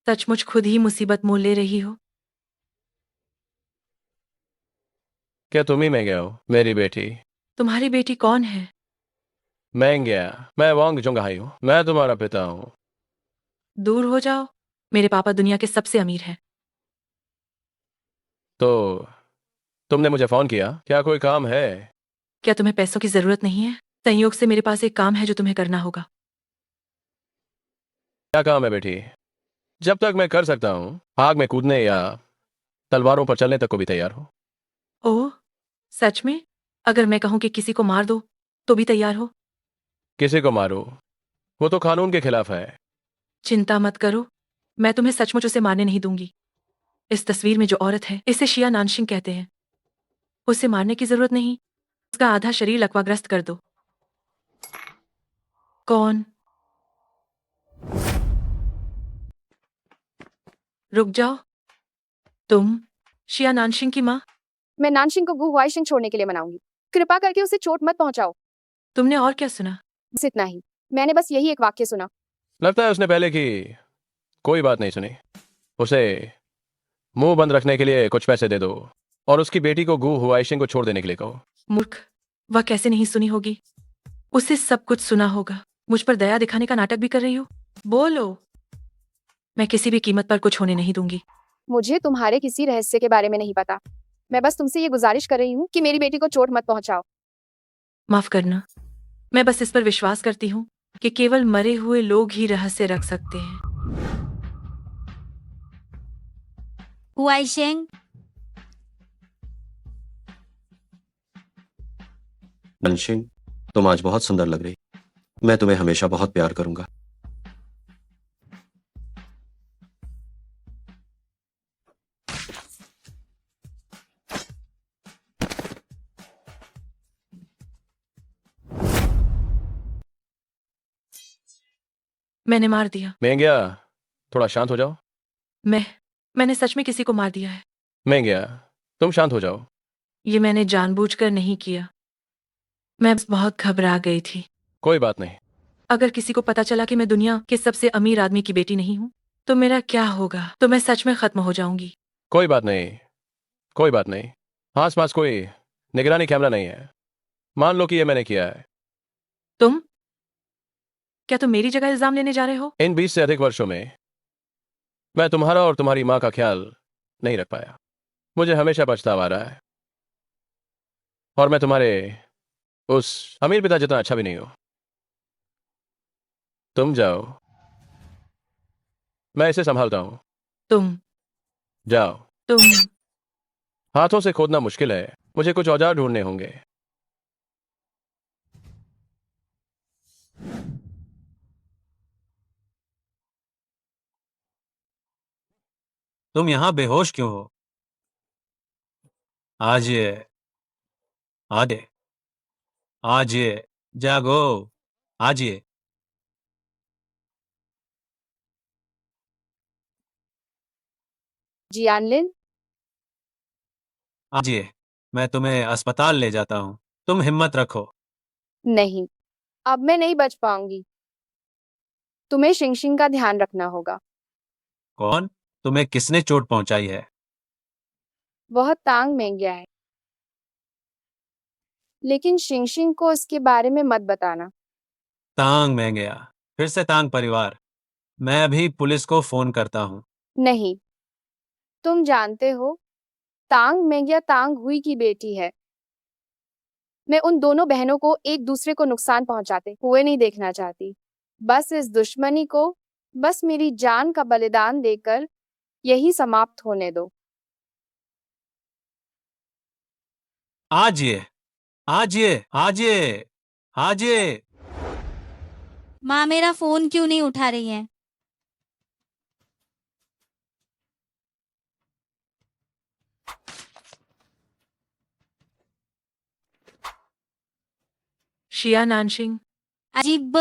सचमुच खुद ही मुसीबत मोल ले रही हो। क्या तुम ही मेंग्या हो, मेरी बेटी? तुम्हारी बेटी कौन है? मेंग्या, मैं वांग जुंगहाई हूँ। मैं तुम्हारा पिता हूँ। दूर हो जाओ, मेरे पापा दुनिया के सबसे अमीर हैं। तो तुमने मुझे फोन किया, क्या कोई काम है? क्या तुम्हें पैसों की जरूरत नहीं है? संयोग से मेरे पास एक काम है जो तुम्हें करना होगा। क्या काम है बेटी? जब तक मैं कर सकता हूँ, आग में कूदने या तलवारों पर चलने तक को भी तैयार हूँ। ओह, सच में? अगर मैं कहूं कि किसी को मार दो, तो भी तैयार हो? किसी को मारो, वो तो कानून के खिलाफ है। चिंता मत करो, मैं तुम्हें सचमुच उसे मारने नहीं दूंगी। इस तस्वीर में जो औरत है, इसे शिया नानशिंग कहते हैं। उसे मारने की जरूरत नहीं, उसका आधा शरीर लकवाग्रस्त कर दो। कौन? रुक जाओ, तुम शिया नानशिंग की माँ? मैं नानशिंग को गु हुआइशिंग छोड़ने के लिए मनाऊंगी। कृपा करके उसे चोट मत पहुंचाओ। तुमने और क्या सुना? बस इतना ही। मैंने बस यही एक वाक्य सुना। लगता है उसने पहले की कोई बात नहीं सुनी। उसे मुंह बंद रखने के लिए कुछ पैसे दे दो और उसकी बेटी को गु हुआइशिंग को छोड़ देने के लिए कहो। मूर्ख, वह कैसे नहीं सुनी होगी? उसे सब कुछ सुना होगा। मुझ पर दया दिखाने का नाटक भी कर रही हो? बोलो, मैं किसी भी कीमत पर कुछ होने नहीं दूंगी। मुझे तुम्हारे किसी रहस्य के बारे में नहीं पता। मैं बस तुमसे ये गुजारिश कर रही हूँ कि मेरी बेटी को चोट मत पहुंचाओ। माफ करना, मैं बस इस पर विश्वास करती हूँ कि केवल मरे हुए लोग ही रहस्य रख सकते हैं। हुआइशेंग, नानशिंग, तुम आज बहुत सुंदर लग रही। मैं तुम्हें हमेशा बहुत प्यार करूंगा। मैंने मार दिया। मेंग्या, थोड़ा शांत हो जाओ। मैंने सच में किसी को मार दिया है। मेंग्या, तुम शांत हो जाओ। ये मैंने जानबूझकर नहीं किया। मैं बस बहुत घबरा गई थी। कोई बात नहीं। अगर किसी को पता चला कि मैं दुनिया के सबसे अमीर आदमी की बेटी नहीं हूँ, तो मेरा क्या होगा? तो मैं सच में खत्म हो जाऊंगी। कोई बात नहीं, कोई बात नहीं। आस पास कोई निगरानी कैमरा नहीं है। मान लो कि ये मैंने किया है। तुम क्या तुम मेरी जगह इल्जाम लेने जा रहे हो? इन 20 से अधिक वर्षों में मैं तुम्हारा और तुम्हारी माँ का ख्याल नहीं रख पाया। मुझे हमेशा पछतावा आ रहा है। और मैं तुम्हारे उस अमीर पिता जितना अच्छा भी नहीं हूं। तुम जाओ, मैं इसे संभालता हूं। तुम जाओ। तुम हाथों से खोदना मुश्किल है, मुझे कुछ औजार ढूंढने होंगे। तुम यहां बेहोश क्यों हो? आज ये आज आज ये जागो। आज ये जियानलिन, आज ये मैं तुम्हें अस्पताल ले जाता हूं। तुम हिम्मत रखो। नहीं, अब मैं नहीं बच पाऊंगी। तुम्हें शिंगशिंग का ध्यान रखना होगा। कौन? तुम्हें किसने चोट पहुंचाई है? वह तांग में गया है, लेकिन शिंगशिंग को इसके बारे में मत बताना। तांग में गया? फिर से तांग परिवार? मैं अभी पुलिस को फोन करता हूं। नहीं, तुम जानते हो, तांग मेंगिया तांग हुई की बेटी है। मैं उन दोनों बहनों को एक दूसरे को नुकसान पहुंचाते हुए नहीं देखना चाहती। बस इस दुश्मनी को बस मेरी जान का बलिदान देकर यही समाप्त होने दो। आज ये आज ये आज ये आज ये माँ मेरा फोन क्यों नहीं उठा रही है? शिया नानशिंग, अजीब।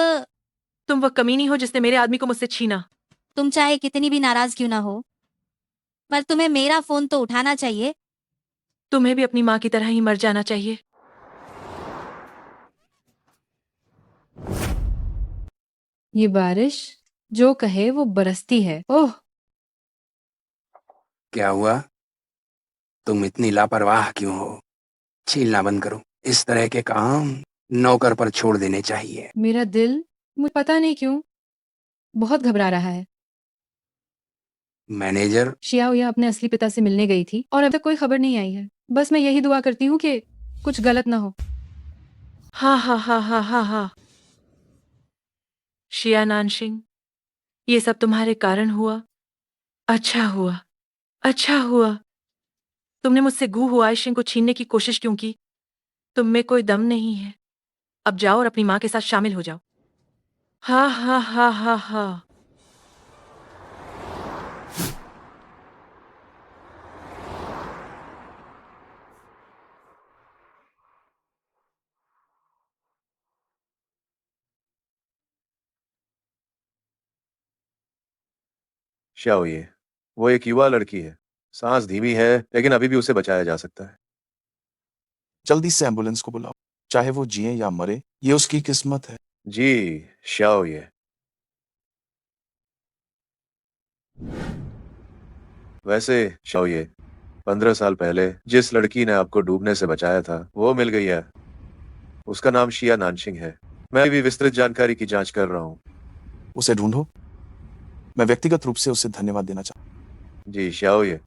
तुम वो कमीनी हो जिसने मेरे आदमी को मुझसे छीना। तुम चाहे कितनी भी नाराज क्यों ना हो, पर तुम्हें मेरा फोन तो उठाना चाहिए। तुम्हें भी अपनी माँ की तरह ही मर जाना चाहिए। ये बारिश जो कहे वो बरसती है। ओह, क्या हुआ? तुम इतनी लापरवाह क्यों हो? छीलना बंद करो। इस तरह के काम नौकर पर छोड़ देने चाहिए। मेरा दिल मुझे पता नहीं क्यों बहुत घबरा रहा है। मैनेजर, शियाओया अपने असली पिता से मिलने गई थी और अब तक कोई खबर नहीं आई है। बस मैं यही दुआ करती हूँ कि कुछ गलत ना हो। हा हा हा हा हा हा। शिया नानशिंग, ये सब तुम्हारे कारण हुआ। अच्छा हुआ, अच्छा हुआ। तुमने मुझसे गू हुआइशिंग को छीनने की कोशिश क्यों की? तुम में कोई दम नहीं है। अब जाओ और अपनी माँ के साथ शामिल हो जाओ। हा हा हा हा हा। शाओ, ये वो एक युवा लड़की है। सांस धीमी है, लेकिन अभी भी उसे बचाया जा सकता है। जल्दी से एम्बुलेंस को बुलाओ। चाहे वो जिए या मरे, ये उसकी किस्मत है। जी, शाओ ये। वैसे शाओ ये, 15 साल पहले जिस लड़की ने आपको डूबने से बचाया था, वो मिल गई है। उसका नाम शिया नानशिंग है। मैं भी विस्तृत जानकारी की जांच कर रहा हूँ। उसे ढूंढो। मैं व्यक्तिगत रूप से उसे धन्यवाद देना चाहूँ। जी, शाओ ये।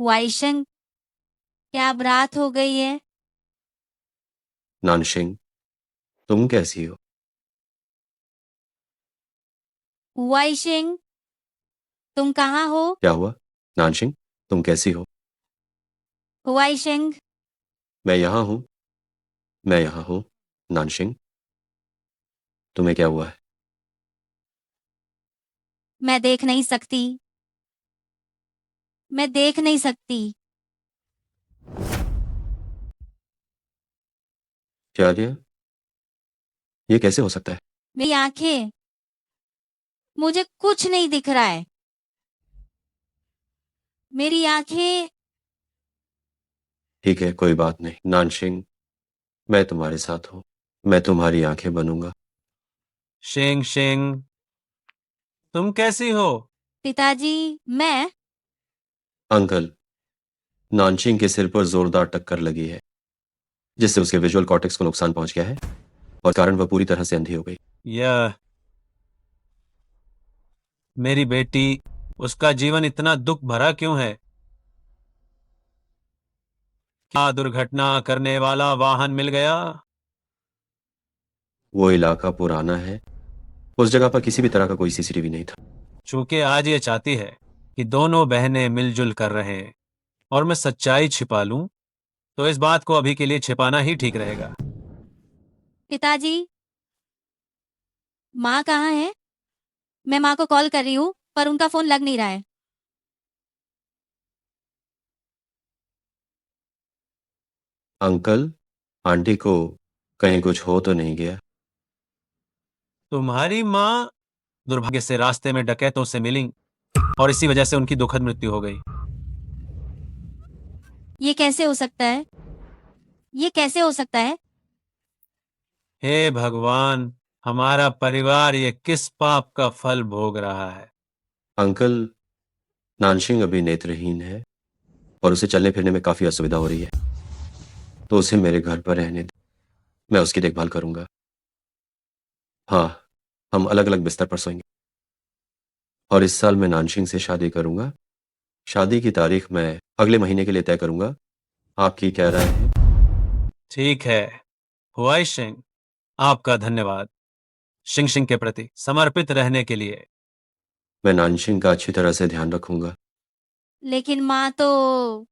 वाइशंग, क्या अब रात हो गई है? नानशिंग, तुम कैसी हो? वाइशिंग, तुम कहाँ हो? क्या हुआ? नानशिंग, तुम कैसी हो? वाइशिंग, मैं यहाँ हूँ। मैं यहाँ हूँ। नानशिंग, तुम्हें क्या हुआ है? मैं देख नहीं सकती। मैं देख नहीं सकती। क्या दिया? ये कैसे हो सकता है? मेरी आंखें, मुझे कुछ नहीं दिख रहा है। मेरी आंखें। ठीक है, कोई बात नहीं। नानशिंग, मैं तुम्हारे साथ हूँ। मैं तुम्हारी आंखें बनूंगा। शेंग शेंग, तुम कैसी हो? पिताजी, मैं अंकल, नानशिंग के सिर पर जोरदार टक्कर लगी है, जिससे उसके विजुअल कॉर्टेक्स को नुकसान पहुंच गया है और कारण वह पूरी तरह से अंधी हो गई। यह मेरी बेटी, उसका जीवन इतना दुख भरा क्यों है? क्या दुर्घटना करने वाला वाहन मिल गया? वो इलाका पुराना है, उस जगह पर किसी भी तरह का कोई सीसीटीवी नहीं था। चूंकि आज ये चाहती है कि दोनों बहनें मिलजुल कर रहें और मैं सच्चाई छिपा लूं, तो इस बात को अभी के लिए छिपाना ही ठीक रहेगा। पिताजी, माँ कहाँ है? मैं माँ को कॉल कर रही हूँ पर उनका फोन लग नहीं रहा है। अंकल, आंटी को कहीं कुछ हो तो नहीं गया? तुम्हारी माँ दुर्भाग्य से रास्ते में डकैतों से मिली और इसी वजह से उनकी दुखद मृत्यु हो गई। ये कैसे हो सकता है? ये कैसे हो सकता है? हे भगवान, हमारा परिवार ये किस पाप का फल भोग रहा है? अंकल, नानशिंग अभी नेत्रहीन है और उसे चलने फिरने में काफी असुविधा हो रही है, तो उसे मेरे घर पर रहने दे, मैं उसकी देखभाल करूंगा। हाँ, हम अलग अलग बिस्तर पर सोएंगे और इस साल मैं नानशिंग से शादी करूंगा। शादी की तारीख मैं अगले महीने के लिए तय करूंगा। आपकी क्या राय है? ठीक है हुआई शिंग, आपका धन्यवाद शिंग शिंग के प्रति समर्पित रहने के लिए। मैं नानशिंग का अच्छी तरह से ध्यान रखूंगा। लेकिन माँ तो,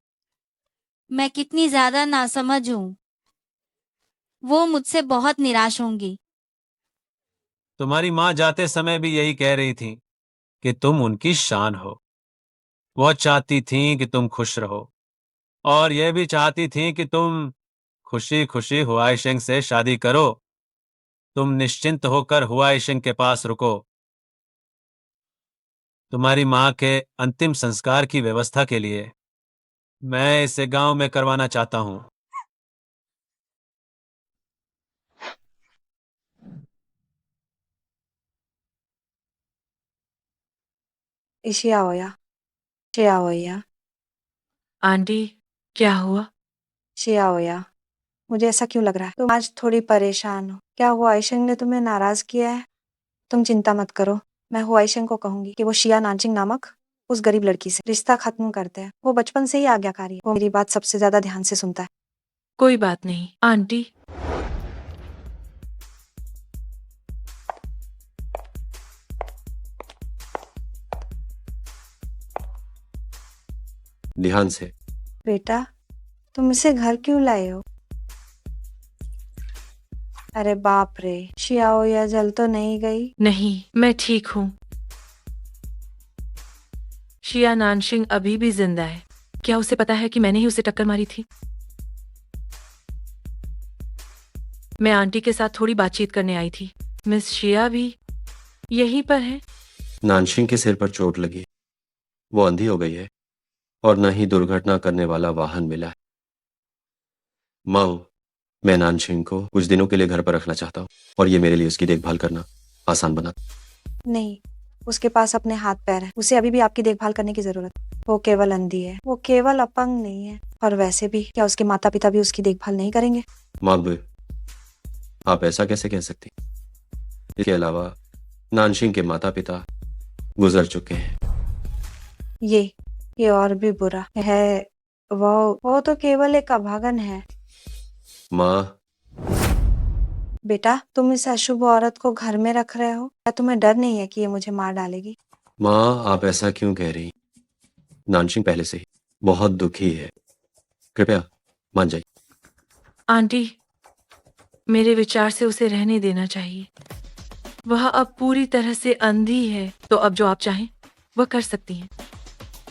मैं कितनी ज्यादा नासमझ हूँ। वो मुझसे बहुत निराश होंगी। तुम्हारी माँ जाते समय भी यही कह रही थी कि तुम उनकी शान हो। वह चाहती थी कि तुम खुश रहो और यह भी चाहती थी कि तुम खुशी खुशी हुआई शिंग से शादी करो। तुम निश्चिंत होकर हुआई शिंग के पास रुको। तुम्हारी माँ के अंतिम संस्कार की व्यवस्था के लिए मैं इसे गांव में करवाना चाहता हूं। शियाओया, शियाओया, आंटी, क्या हुआ? शियाओया, मुझे ऐसा क्यों लग रहा है तुम आज थोड़ी परेशान हो? क्या हुआ? आइशंग ने तुम्हें नाराज किया है? तुम चिंता मत करो, मैं हुआइशंग को कहूंगी कि वो शिया नानचिंग नामक उस गरीब लड़की से रिश्ता खत्म करते हैं। वो बचपन से ही आज्ञाकारी है, वो मेरी बात सबसे ज्यादा ध्यान से सुनता है। कोई बात नहीं आंटी। ध्यान से। बेटा, तुम इसे घर क्यों लाए हो? अरे बाप रे, शियाओया जल तो नहीं गई? नहीं, मैं ठीक हूँ। शिया नानशिंग अभी भी जिंदा है। क्या उसे पता है कि मैंने ही उसे टक्कर मारी थी? मैं आंटी के साथ थोड़ी बातचीत करने आई थी। मिस शिया भी यहीं पर है। नानशिंग के सिर पर चोट लगी, वो अंधी हो गई है और न ही दुर्घटना करने वाला वाहन मिला है। माओ, मैं नानशिंग को कुछ दिनों के लिए घर पर रखना चाहता हूँ और ये मेरे लिए उसकी देखभाल करना आसान बना। नहीं, उसके पास अपने हाथ पैर है, उसे अभी भी आपकी देखभाल करने की जरूरत है। वो केवल अंधी है, वो केवल अपंग नहीं है। और वैसे भी क्या उसके माता पिता भी उसकी देखभाल नहीं करेंगे? मागबे, आप ऐसा कैसे कह सकती? इसके अलावा नानशिंग के माता पिता गुजर चुके हैं। ये और भी बुरा है। वो तो केवल एक अभागन है। माँ, बेटा, तुम इस अशुभ औरत को घर में रख रहे हो? क्या तुम्हें डर नहीं है कि ये मुझे मार डालेगी? माँ, आप ऐसा क्यों कह रही? नानशिंग पहले से ही बहुत दुखी है, कृपया मान जाइए। आंटी, मेरे विचार से उसे रहने देना चाहिए। वह अब पूरी तरह से अंधी है, तो अब जो आप चाहें वह कर सकती हैं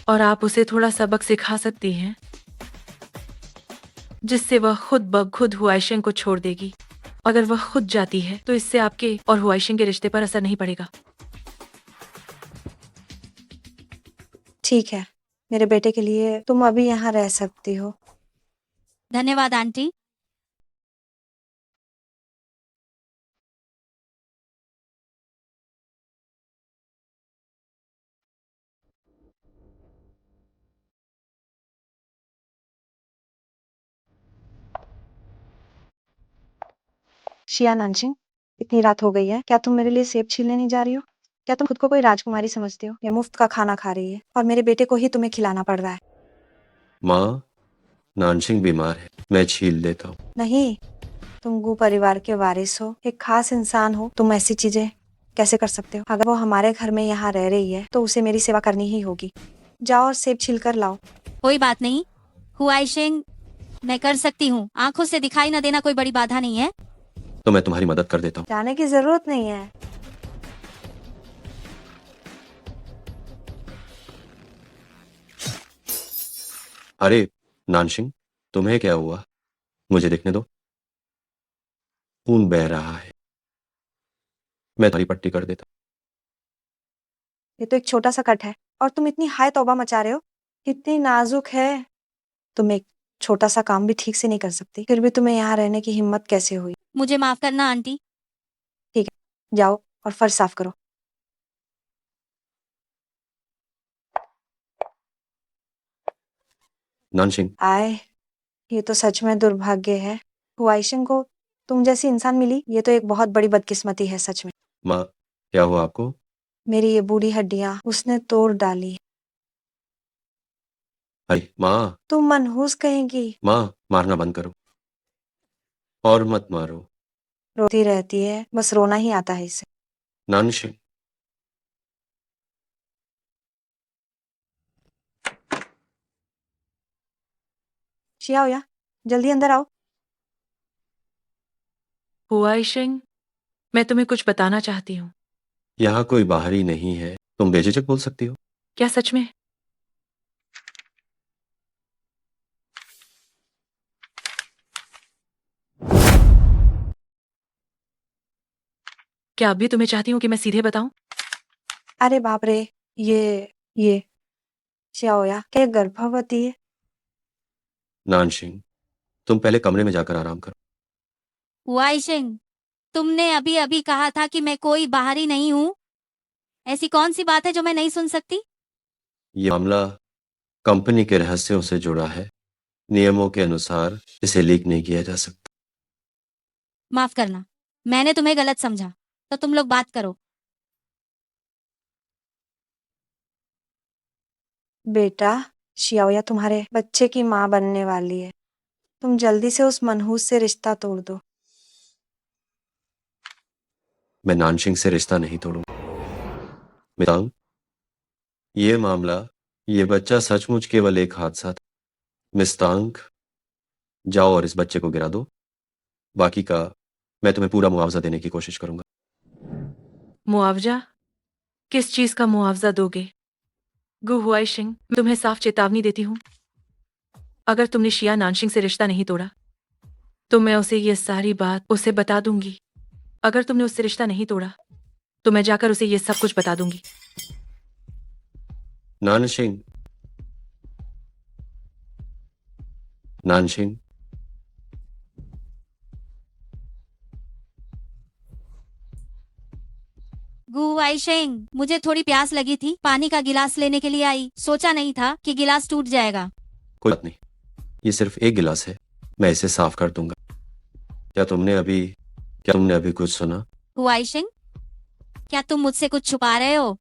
और आप उसे थोड़ा सबक सिखा सकती हैं, जिससे वह खुद ब खुद हुआइशिंग को छोड़ देगी। अगर वह खुद जाती है तो इससे आपके और हुआइशिंग के रिश्ते पर असर नहीं पड़ेगा। ठीक है, मेरे बेटे के लिए तुम अभी यहाँ रह सकती हो। धन्यवाद आंटी। शिया नानसिंग, इतनी रात हो गई है, क्या तुम मेरे लिए सेब छीलने नहीं जा रही हो? क्या तुम खुद को कोई राजकुमारी समझती हो या मुफ्त का खाना खा रही है और मेरे बेटे को ही तुम्हें खिलाना पड़ रहा है? माँ, नानसिंग बीमार है, मैं छील देता हूँ। नहीं, तुम गु परिवार के वारिस हो, एक खास इंसान हो, तुम ऐसी चीजें कैसे कर सकते हो? अगर वो हमारे घर में यहाँ रह रही है तो उसे मेरी सेवा करनी ही होगी। जाओ और सेब छील कर लाओ। कोई बात नहीं, हुआइशेंग, मैं कर सकती हूँ। आंखों से दिखाई न देना कोई बड़ी बाधा नहीं है। तो मैं तुम्हारी मदद कर देता हूँ। जाने की जरूरत नहीं है। अरे नानसिंग, तुम्हें क्या हुआ? मुझे देखने दो। खून बह रहा है, मैं तुम्हारी पट्टी कर देता हूँ। ये तो एक छोटा सा कट है और तुम इतनी हाय तौबा मचा रहे हो। कितनी नाजुक है। तुम एक छोटा सा काम भी ठीक से नहीं कर सकती, फिर भी तुम्हें यहाँ रहने की हिम्मत कैसे हुई? मुझे माफ करना आंटी। ठीक है, जाओ और फर्श साफ करो। नानसिंग, आए, ये तो सच में दुर्भाग्य है। हुआइशिंग को तुम जैसी इंसान मिली, ये तो एक बहुत बड़ी बदकिस्मती है सच में। माँ, क्या हुआ आपको? मेरी ये बूढ़ी हड्डियां उसने तोड़ डाली। अरे माँ, तुम मनहूस कहेंगी। माँ, मारना बंद करो और मत मारो। रोती रहती है, बस रोना ही आता है इसे। नानसिंग, शियाओया, जल्दी अंदर आओ। हुआइशेंग, मैं तुम्हें कुछ बताना चाहती हूँ। यहाँ कोई बाहरी नहीं है, तुम बेझिझक बोल सकती हो। क्या सच में? क्या अब भी तुम्हें चाहती हूँ कि मैं सीधे बताऊं? अरे बाप रे, ये शियाओया क्या ये गर्भवती है? नानसिंग, तुम पहले कमरे में जाकर आराम करो। हुआइशेंग, तुमने अभी अभी कहा था कि मैं कोई बाहरी नहीं हूँ। ऐसी कौन सी बात है जो मैं नहीं सुन सकती? ये मामला कंपनी के रहस्यों से जुड़ा है, नियमों के अनुसार इसे लीक नहीं किया जा सकता। माफ करना, मैंने तुम्हें गलत समझा। तो तुम लोग बात करो। बेटा, शियाओया तुम्हारे बच्चे की माँ बनने वाली है। तुम जल्दी से उस मनहूस से रिश्ता तोड़ दो। मैं नानसिंग से रिश्ता नहीं तोड़ूंगा। मितांग, ये मामला, ये बच्चा सचमुच केवल एक हादसा था। मिस्तांग, जाओ और इस बच्चे को गिरा दो। बाकी का मैं तुम्हें पूरा मुआवजा देने की कोशिश करूंगा। मुआवजा? किस चीज का मुआवजा दोगे? गु हुआइशिंग, मैं तुम्हें साफ चेतावनी देती हूँ। अगर तुमने शिया नानशिंग से रिश्ता नहीं तोड़ा तो मैं उसे ये सारी बात उसे बता दूंगी। अगर तुमने उससे रिश्ता नहीं तोड़ा तो मैं जाकर उसे ये सब कुछ बता दूंगी। नानशिंग, नानशिंग, गुआइशेंग, मुझे थोड़ी प्यास लगी थी, पानी का गिलास लेने के लिए आई। सोचा नहीं था कि गिलास टूट जाएगा। कोई बात नहीं, ये सिर्फ एक गिलास है, मैं इसे साफ कर दूंगा। क्या तुमने अभी कुछ सुना? गुआइशेंग, क्या तुम मुझसे कुछ छुपा रहे हो?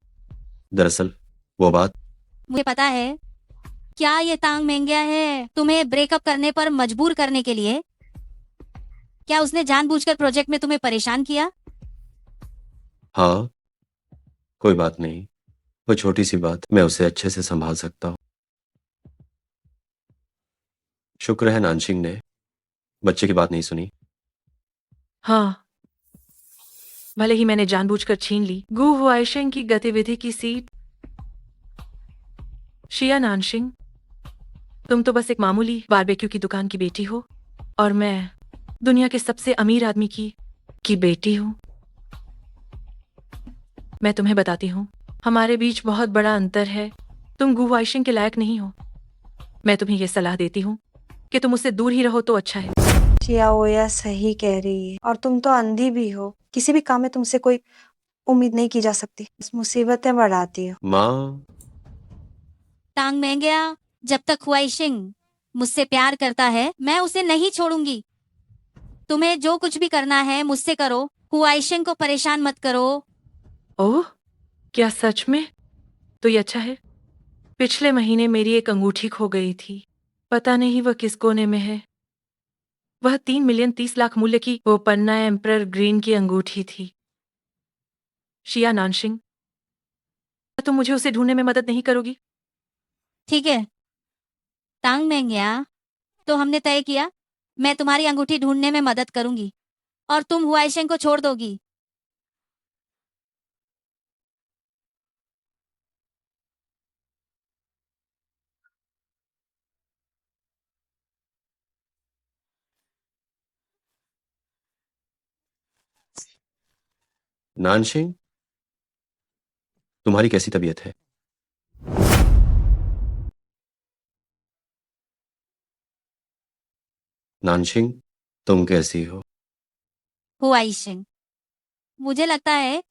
दरअसल वो बात, मुझे पता है। क्या ये तांग महंगा है तुम्हें ब्रेकअप करने पर मजबूर करने के लिए? क्या उसने जानबूझकर प्रोजेक्ट में तुम्हें परेशान किया? हाँ, कोई बात नहीं, वो छोटी सी बात, मैं उसे अच्छे से संभाल सकता हूँ। शुक्र है नानशिंग ने बच्चे की बात नहीं सुनी। हाँ, भले ही मैंने जानबूझकर छीन ली गु हुआइशिंग की गतिविधि की सीट। शिया नानशिंग, तुम तो बस एक मामूली बारबेक्यू की दुकान की बेटी हो और मैं दुनिया के सबसे अमीर आदमी की बेटी हूँ। मैं तुम्हें बताती हूँ, हमारे बीच बहुत बड़ा अंतर है। तुम गु हुआइशिंग के लायक नहीं हो। मैं तुम्हें यह सलाह देती हूँ कि तुम उससे दूर ही रहो तो अच्छा है। शियाओया सही कह रही है और तुम तो अंधी भी हो। किसी भी काम में तुमसे कोई उम्मीद नहीं की जा सकती, बस मुसीबतें बढ़ाती हो। माँ, तांग महंगा, जब तक हुआइशिंग मुझसे प्यार करता है मैं उसे नहीं छोड़ूंगी। तुम्हें जो कुछ भी करना है मुझसे करो, हुआइशेंग को परेशान मत करो। ओह, क्या सच में? तो ये अच्छा है। पिछले महीने मेरी एक अंगूठी खो गई थी। पता नहीं वह किस कोने में है। वह 3,30,00,000 मूल्य की वो पन्ना एम्परर ग्रीन की अंगूठी थी। शिया नानशिंग, तुम मुझे उसे ढूंढने में मदद नहीं करोगी? ठीक है तांग मेंग्या, तो हमने तय किया, मैं तुम्हारी अंगूठी ढूंढने में मदद करूंगी और तुम हुआइशेंग को छोड़ दोगी। नानशिंग, तुम्हारी कैसी तबीयत है? नानशिंग, तुम कैसी हो? हुआइशेंग, मुझे लगता है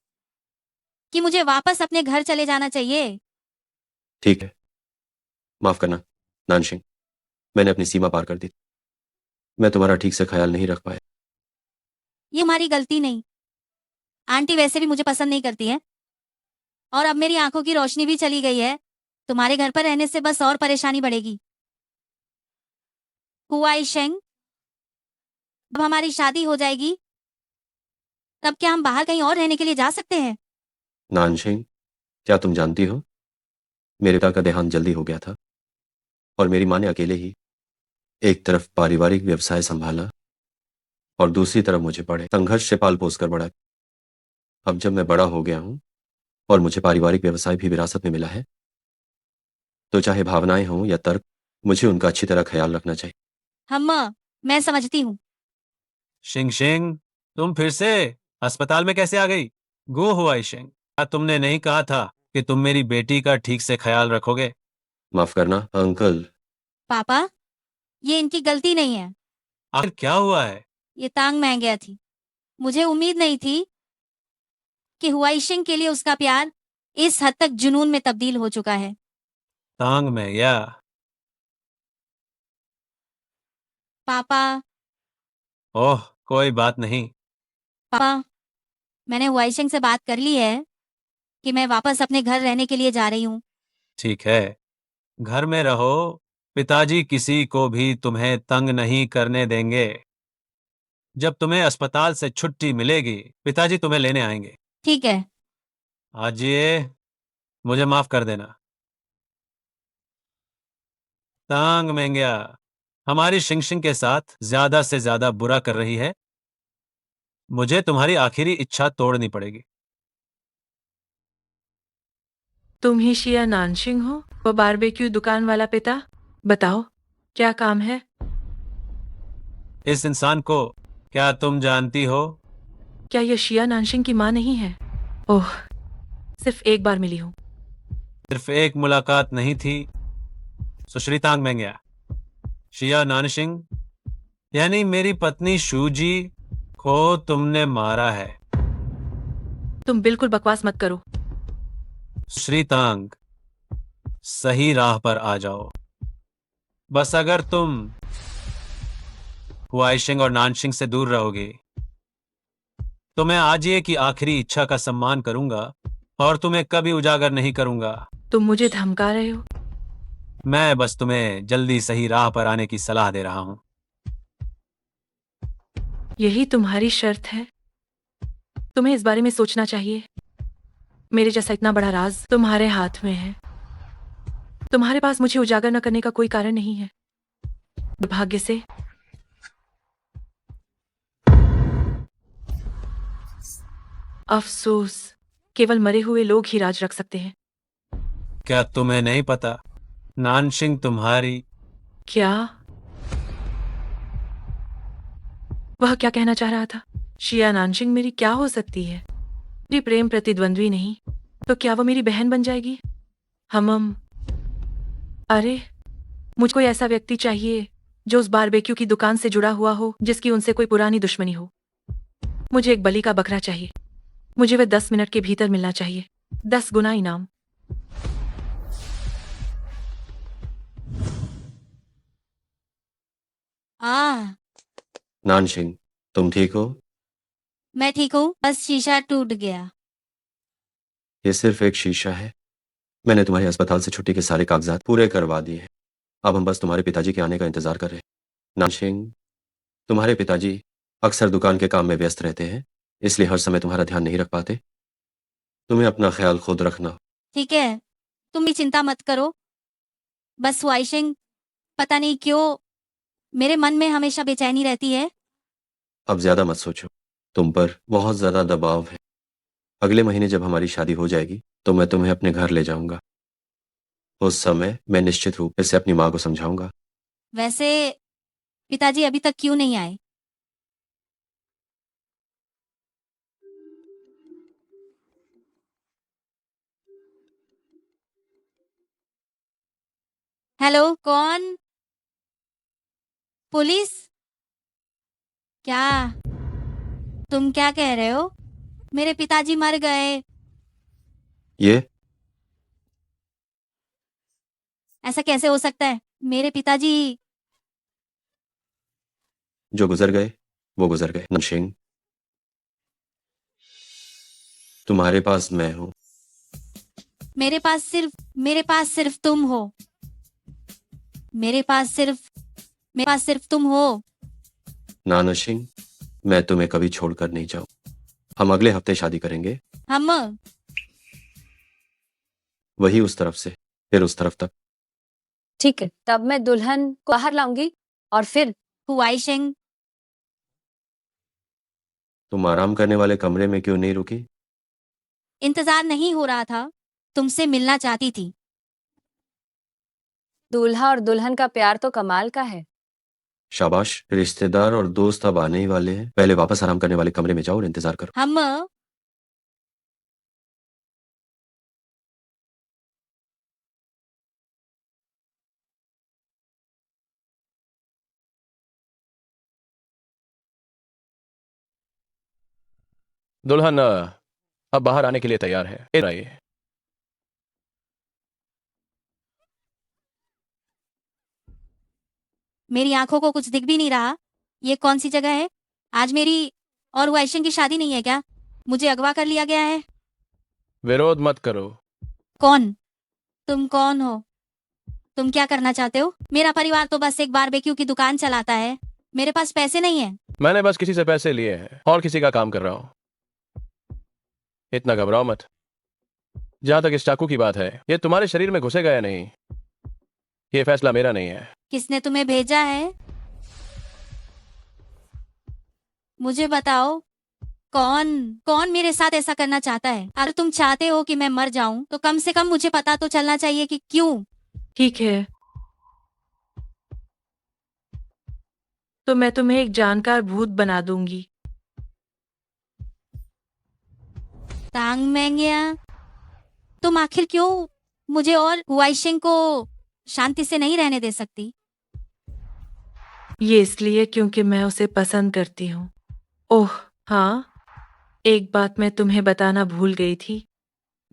कि मुझे वापस अपने घर चले जाना चाहिए। ठीक है, माफ करना नानशिंग, मैंने अपनी सीमा पार कर दी। मैं तुम्हारा ठीक से ख्याल नहीं रख पाया। ये हमारी गलती नहीं। आंटी वैसे भी मुझे पसंद नहीं करती है और अब मेरी आंखों की रोशनी भी चली गई है। तुम्हारे घर पर रहने से बस और परेशानी बढ़ेगी। हुआइशेंग, अब हमारी शादी हो जाएगी तब क्या हम बाहर कहीं और रहने के लिए जा सकते हैं? नानशिंग, क्या तुम जानती हो, मेरे पिता का देहांत जल्दी हो गया था और मेरी माँ ने अकेले ही एक तरफ पारिवारिक व्यवसाय संभाला और दूसरी तरफ मुझे बड़े संघर्ष से पाल पोस कर बड़ा। अब जब मैं बड़ा हो गया हूं और मुझे पारिवारिक व्यवसाय भी विरासत में मिला है, तो चाहे भावनाएं हों या तर्क, मुझे उनका अच्छी तरह ख्याल रखना चाहिए। हम्मा, मैं समझती हूँ। शिंग शिंग, तुम फिर से अस्पताल में कैसे आ गई? गो हुआइशेंग, क्या तुमने नहीं कहा था कि तुम मेरी बेटी का ठीक से ख्याल रखोगे? माफ करना अंकल। पापा, ये इनकी गलती नहीं है। आखिर क्या हुआ है? ये तांग में गया थी। मुझे उम्मीद नहीं थी कि हुआइशेंग के लिए उसका प्यार इस हद तक जुनून में तब्दील हो चुका है। तांग में या? पापा, ओह, कोई बात नहीं। पापा, मैंने हुआइशेंग से बात कर ली है कि मैं वापस अपने घर रहने के लिए जा रही हूँ। ठीक है, घर में रहो। पिताजी किसी को भी तुम्हें तंग नहीं करने देंगे। जब तुम्हें अस्पताल से छुट्टी मिलेगी, पिताजी तुम्हें लेने आएंगे। ठीक है। आज ये मुझे माफ कर देना। तांग मेंग्या हमारी शिंगशिंग के साथ ज्यादा से ज्यादा बुरा कर रही है। मुझे तुम्हारी आखिरी इच्छा तोड़नी पड़ेगी। तुम ही शिया नानशिंग हो, वो बारबेक्यू दुकान वाला पिता? बताओ, क्या काम है? इस इंसान को क्या तुम जानती हो? क्या यह शिया नानशिंग की माँ नहीं है? ओह, सिर्फ एक बार मिली हूँ। सिर्फ एक मुलाकात नहीं थी सुश्री तांग मेंग्या। शिया नानशिंग यानी मेरी पत्नी शूजी को तुमने मारा है। तुम बिल्कुल बकवास मत करो। श्री तांग, सही राह पर आ जाओ। बस अगर तुम हुआइशेंग और नानशिंग से दूर रहोगे तो मैं आज ये की आखिरी इच्छा का सम्मान करूंगा और तुम्हें कभी उजागर नहीं करूंगा। तुम मुझे धमका रहे हो? मैं बस तुम्हें जल्दी सही राह पर आने की सलाह दे रहा हूं। यही तुम्हारी शर्त है? तुम्हें इस बारे में सोचना चाहिए। मेरे जैसा इतना बड़ा राज तुम्हारे हाथ में है। तुम्हारे पास मुझे उजागर न करने का कोई कारण नहीं है। दुर्भाग्य से अफसोस, केवल मरे हुए लोग ही राज रख सकते हैं। क्या तुम्हें नहीं पता नानशिंग तुम्हारी? क्या? वह क्या कहना चाह रहा था? शिया नानशिंग मेरी क्या हो सकती है? मेरी प्रेम प्रतिद्वंद्वी नहीं तो क्या वो मेरी बहन बन जाएगी? हम अरे, मुझको कोई ऐसा व्यक्ति चाहिए जो उस बारबेक्यू की दुकान से जुड़ा हुआ हो, जिसकी उनसे कोई पुरानी दुश्मनी हो। मुझे एक बलि का बकरा चाहिए। मुझे वह 10 मिनट के भीतर मिलना चाहिए। 10 गुना इनाम। आ नानशिंग, तुम ठीक हो? मैं ठीक हूँ, बस शीशा टूट गया। ये सिर्फ एक शीशा है। मैंने तुम्हारे अस्पताल से छुट्टी के सारे कागजात पूरे करवा दिए हैं। अब हम बस तुम्हारे पिताजी के आने का इंतजार कर रहे हैं। नानसिंह, तुम्हारे पिताजी अक्सर दुकान के काम में व्यस्त रहते हैं, इसलिए हर समय तुम्हारा ध्यान नहीं रख पाते। तुम्हें अपना ख्याल खुद रखना। ठीक है, तुम भी चिंता मत करो। बस वाइशिंग, पता नहीं क्यों मेरे मन में हमेशा बेचैनी रहती है। अब ज्यादा मत सोचो, तुम पर बहुत ज्यादा दबाव है। अगले महीने जब हमारी शादी हो जाएगी तो मैं तुम्हें अपने घर ले जाऊंगा। उस समय मैं निश्चित रूप से अपनी माँ को समझाऊंगा। वैसे पिताजी अभी तक क्यों नहीं आए? हेलो, कौन? पुलिस? क्या? तुम क्या कह रहे हो? मेरे पिताजी मर गए। ये ऐसा कैसे हो सकता है? मेरे पिताजी... जो गुजर गए वो गुजर गए। नमशिंग, तुम्हारे पास मैं हूं। मेरे पास सिर्फ तुम हो। मेरे पास सिर्फ तुम हो। नानशिंग, मैं तुम्हें कभी छोड़कर नहीं जाऊं। हम अगले हफ्ते शादी करेंगे, हम... वही उस तरफ से फिर उस तरफ तक। ठीक है, तब मैं दुल्हन को बाहर लाऊंगी और फिर हुआईशेंग, तुम आराम करने वाले कमरे में क्यों नहीं रुकी? इंतजार नहीं हो रहा था, तुमसे मिलना चाहती थी। दूल्हा और दुल्हन का प्यार तो कमाल का है। शाबाश, रिश्तेदार और दोस्त अब आने ही वाले हैं। पहले वापस आराम करने वाले कमरे में जाओ और इंतजार करो। हम... दुल्हन अब बाहर आने के लिए तैयार है। आइए। मेरी आंखों को कुछ दिख भी नहीं रहा। ये कौन सी जगह है? आज मेरी और वाइशिंग की शादी नहीं है क्या? मुझे अगवा कर लिया गया है। विरोध मत करो। कौन? तुम कौन हो? तुम क्या करना चाहते हो? मेरा परिवार तो बस एक बारबेक्यू की दुकान चलाता है। मेरे पास पैसे नहीं है। मैंने बस किसी से पैसे लिए हैं और किसी का काम कर रहा हूं। इतना घबराओ मत। जहां तक इस चाकू की बात है, ये तुम्हारे शरीर में घुसेगा या नहीं, ये फैसला मेरा नहीं है। किसने तुम्हें भेजा है? मुझे बताओ, कौन कौन मेरे साथ ऐसा करना चाहता है? अगर तुम चाहते हो कि मैं मर जाऊं तो कम से कम मुझे पता तो चलना चाहिए कि क्यों। ठीक है, तो मैं तुम्हें एक जानकार भूत बना दूंगी। तांग मेंगिया, तुम आखिर क्यों मुझे और वाइशिंग को शांति से नहीं रहने दे सकती? ये इसलिए क्योंकि मैं उसे पसंद करती हूँ। ओह हाँ, एक बात मैं तुम्हें बताना भूल गई थी।